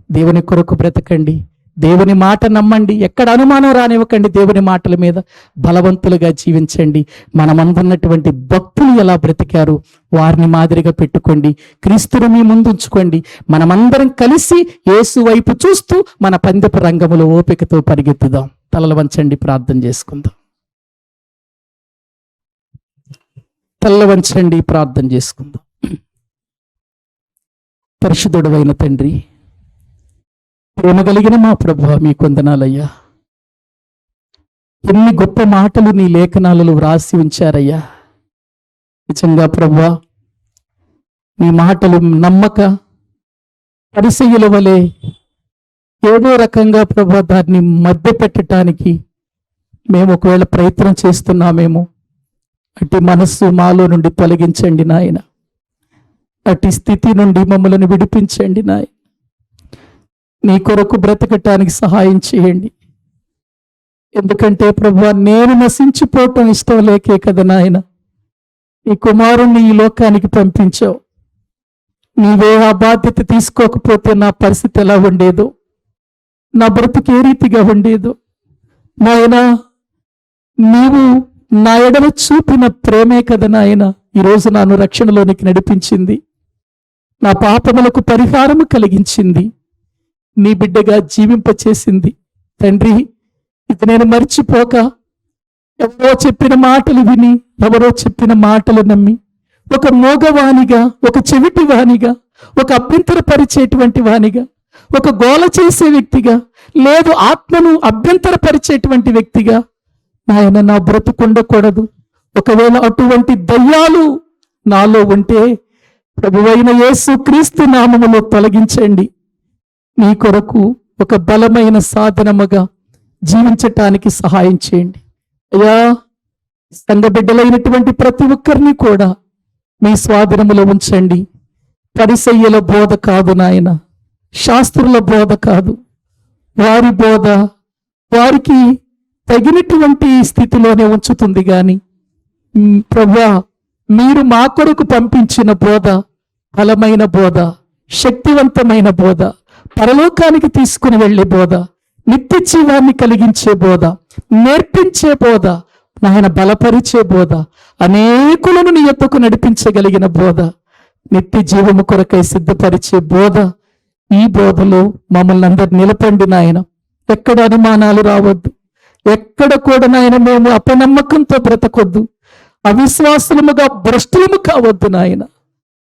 దేవుని కొరకు బ్రతకండి, దేవుని మాట నమ్మండి, ఎక్కడ అనుమానం రానివ్వకండి. దేవుని మాటల మీద బలవంతులుగా జీవించండి. మనమందున్నటువంటి భక్తులు ఎలా బ్రతికారు వారిని మాదిరిగా పెట్టుకోండి. క్రీస్తుని మీ ముందు ఉంచుకోండి. మనమందరం కలిసి యేసు వైపు చూస్తూ మన పందెపు రంగములో ఓపికతో పరిగెత్తుదాం. తలలు వంచండి, ప్రార్థన చేసుకుందాం. తలలు వంచండి, ప్రార్థన చేసుకుందాం. పరిశుద్ధుడైన తండ్రి, ప్రేమ కలిగిన మా ప్రభువా, మీ కొందనాలయ్యా. ఎన్ని గొప్ప మాటలు నీ లేఖనాలలో వ్రాసి ఉంచారయ్యా. నిజంగా ప్రభువా, నీ మాటలు నమ్మక పరిసయ్యుల వలె ఏదో రకంగా ప్రభువా దాన్ని మధ్య పెట్టడానికి మేము ఒకవేళ ప్రయత్నం చేస్తున్నామేమో. అట్టి మనస్సు మాలో నుండి తొలగించండి నాయన. అట్టి స్థితి నుండి మమ్మల్ని విడిపించండి నాయన. నీ కొరకు బ్రతకటానికి సహాయం చేయండి. ఎందుకంటే ప్రభువా, నేను నశించిపోవటం ఇష్టం లేకే కదా నాయన నీ కుమారుణ్ణి ఈ లోకానికి పంపించావు. నీవే ఆ బాధ్యత తీసుకోకపోతే నా పరిస్థితి ఎలా ఉండేదో, నా బ్రతుకు ఏ రీతిగా ఉండేదో నాయన. నీవు నా ఎడల చూపిన ప్రేమే కదా నాయన ఈరోజు నన్ను రక్షణలోనికి నడిపించింది, నా పాపములకు పరిహారము కలిగించింది, నీ బిడ్డగా జీవింపచేసింది. తండ్రి, ఇది నేను మర్చిపోక ఎవరో చెప్పిన మాటలు విని, ఎవరో చెప్పిన మాటలు నమ్మి, ఒక మోగవానిగా, ఒక చెవిటి వానిగా, ఒక అభ్యంతరపరిచేటువంటి వానిగా, ఒక గోల చేసే వ్యక్తిగా, లేదు ఆత్మను అభ్యంతరపరిచేటువంటి వ్యక్తిగా నాయన నా బ్రతుకుండకూడదు. ఒకవేళ అటువంటి దయ్యాలు నాలో ఉంటే ప్రభువైన యేసు క్రీస్తు నామములో తొలగించండి. నీ కొరకు ఒక బలమైన సాధనముగా జీవించటానికి సహాయం చేయండి అయ్యా. సంఘ బిడ్డలైనటువంటి ప్రతి ఒక్కరిని కూడా మీ స్వాధీనములో ఉంచండి. పరిసయ్యుల బోధ కాదు నాయన, శాస్త్రుల బోధ కాదు, వారి బోధ వారికి తగినటువంటి స్థితిలోనే ఉంచుతుంది. కానీ ప్రభువా, మీరు మా కొరకు పంపించిన బోధ బలమైన బోధ, శక్తివంతమైన బోధ, పరలోకానికి తీసుకుని వెళ్ళే బోధ, నిత్య జీవాన్ని కలిగించే బోధ, నేర్పించే బోధ, నాయన బలపరిచే బోధ, అనేకులను నీ యొద్దకు నడిపించగలిగిన బోధ, నిత్య జీవము కొరకై సిద్ధపరిచే బోధ. ఈ బోధలో మమ్మల్ని అందరు నిలపండి నాయన. ఎక్కడ అనుమానాలు రావద్దు, ఎక్కడ కూడా నాయన మేము అపనమ్మకంతో బ్రతకొద్దు, అవిశ్వాసముగా భ్రష్టులము కావద్దు నాయన.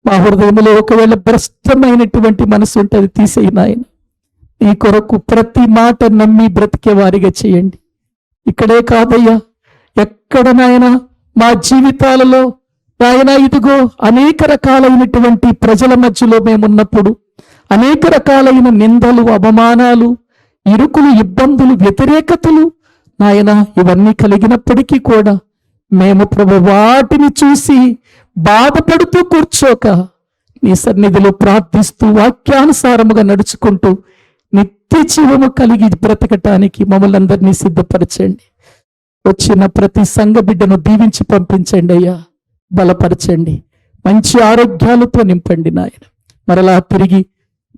మా హృదయంలో ఒకవేళ భ్రష్టమైనటువంటి మనసు ఉంటే అది తీసేయి నాయన. నీ కొరకు ప్రతి మాట నమ్మి బ్రతికే వారిగా చేయండి. ఇక్కడే కాదయ్యా, ఎక్కడ నాయన మా జీవితాలలో నాయన ఇదిగో అనేక రకాలైనటువంటి ప్రజల మధ్యలో మేమున్నప్పుడు అనేక రకాలైన నిందలు, అవమానాలు, ఇరుకులు, ఇబ్బందులు, వ్యతిరేకతలు నాయన ఇవన్నీ కలిగినప్పటికీ కూడా మేము ప్రభు వాటిని చూసి బాధపడుతూ కూర్చోక నీ సన్నిధిలో ప్రార్థిస్తూ వాక్యానుసారముగా నడుచుకుంటూ నిత్య జీవము కలిగి బ్రతకటానికి మమ్మల్ని అందరినీ సిద్ధపరచండి. వచ్చిన ప్రతి సంఘ బిడ్డను దీవించి పంపించండి అయ్యా, బలపరచండి, మంచి ఆరోగ్యాలతో నింపండి నాయన. మరలా తిరిగి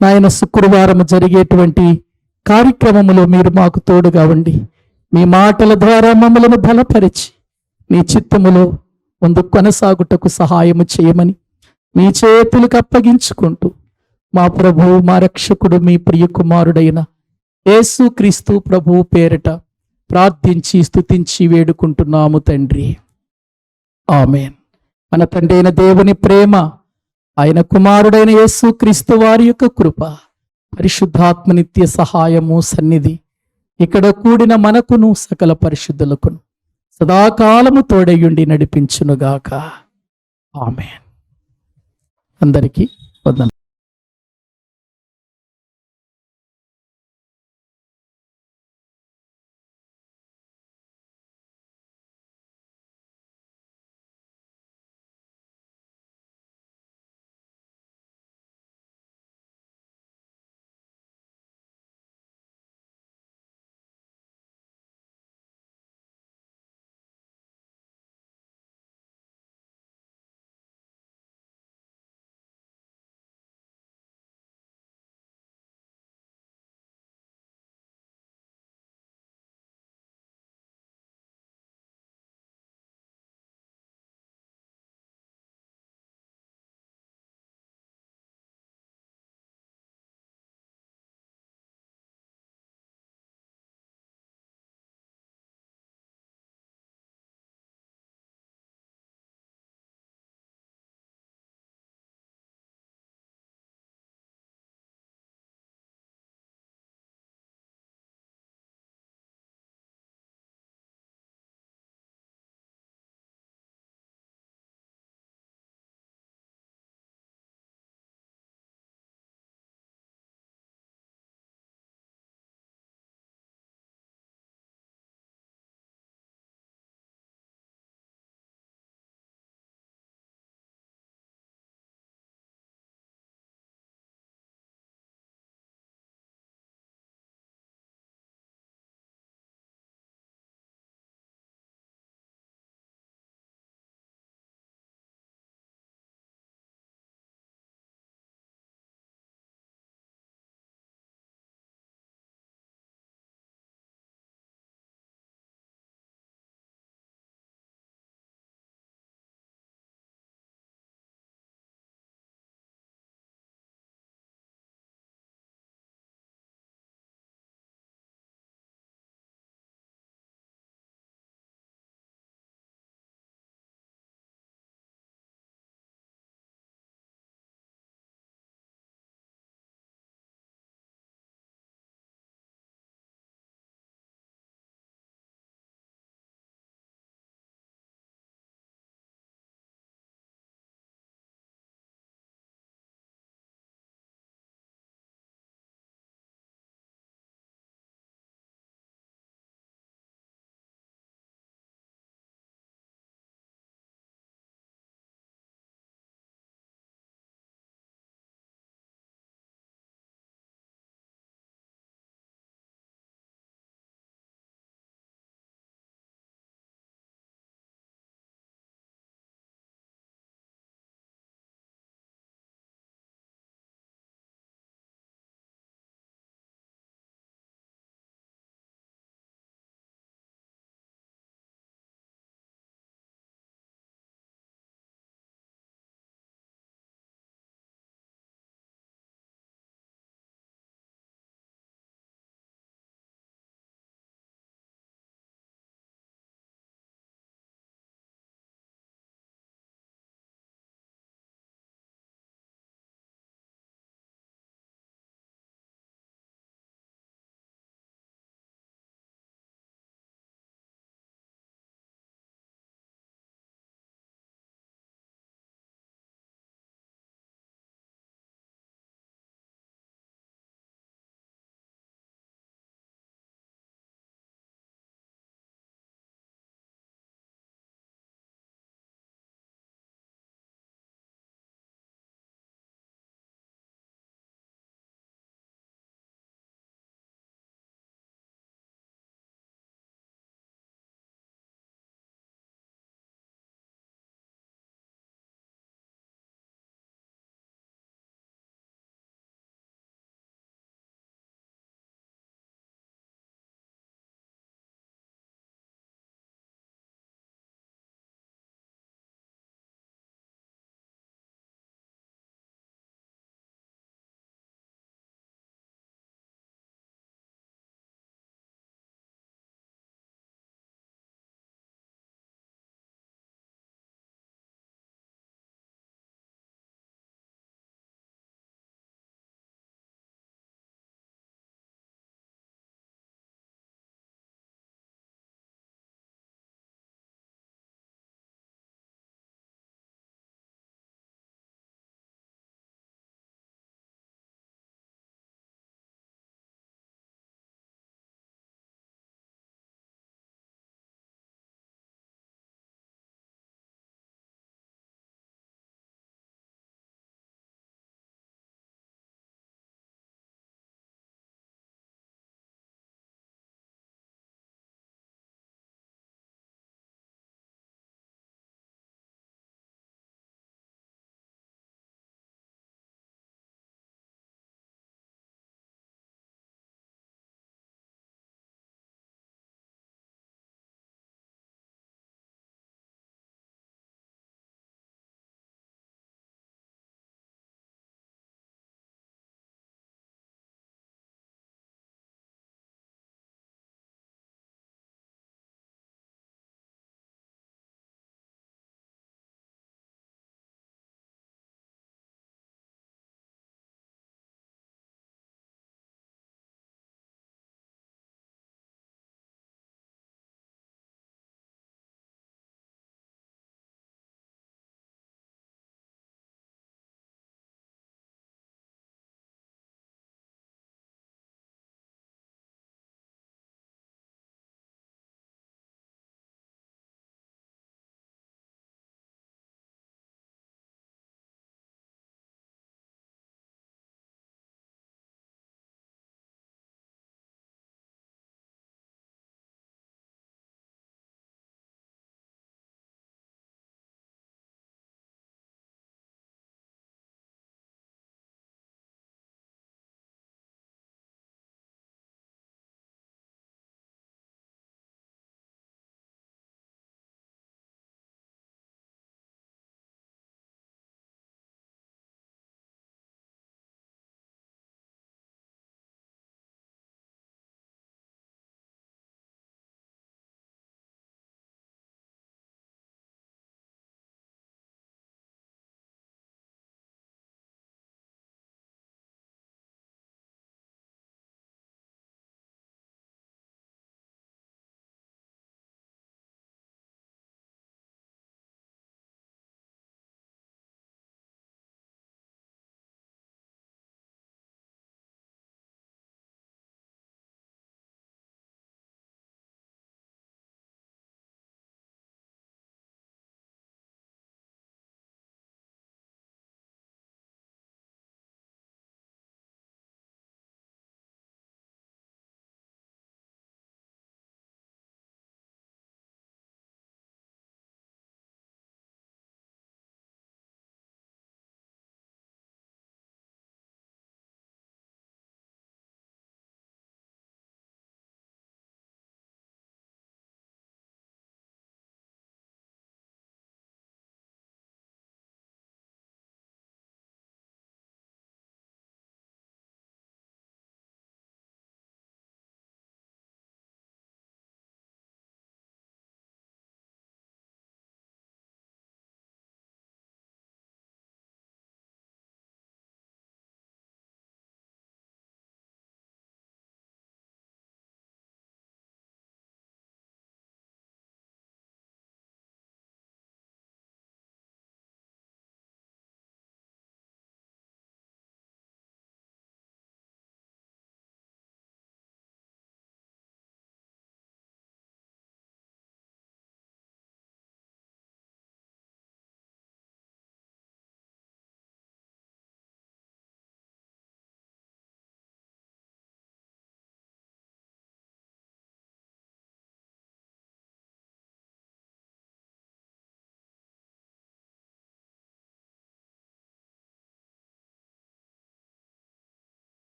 నాయన శుక్రవారం జరిగేటువంటి కార్యక్రమములో మీరు మాకు తోడుగా ఉండి మీ మాటల ద్వారా మమ్మలను బలపరిచి నీ చిత్తములో ముందు కొనసాగుటకు సహాయము చేయమని మీ చేతులకు అప్పగించుకుంటూ మా ప్రభువు మా రక్షకుడు మీ ప్రియ కుమారుడైన యేసు క్రీస్తు ప్రభువు పేరిట ప్రార్థించి స్తుతించి వేడుకుంటున్నాము తండ్రి. ఆమేన్. మన తండ్రి అయిన దేవుని ప్రేమ, ఆయన కుమారుడైన యేసు క్రీస్తు వారి యొక్క కృప, పరిశుద్ధాత్మ నిత్య సహాయము సన్నిధి ఇక్కడ కూడిన మనకును సకల పరిశుద్ధులకును సదాకాలము తోడయుండి నడిపించునుగాక. ఆమేన్. అందరికీ వందనాలు.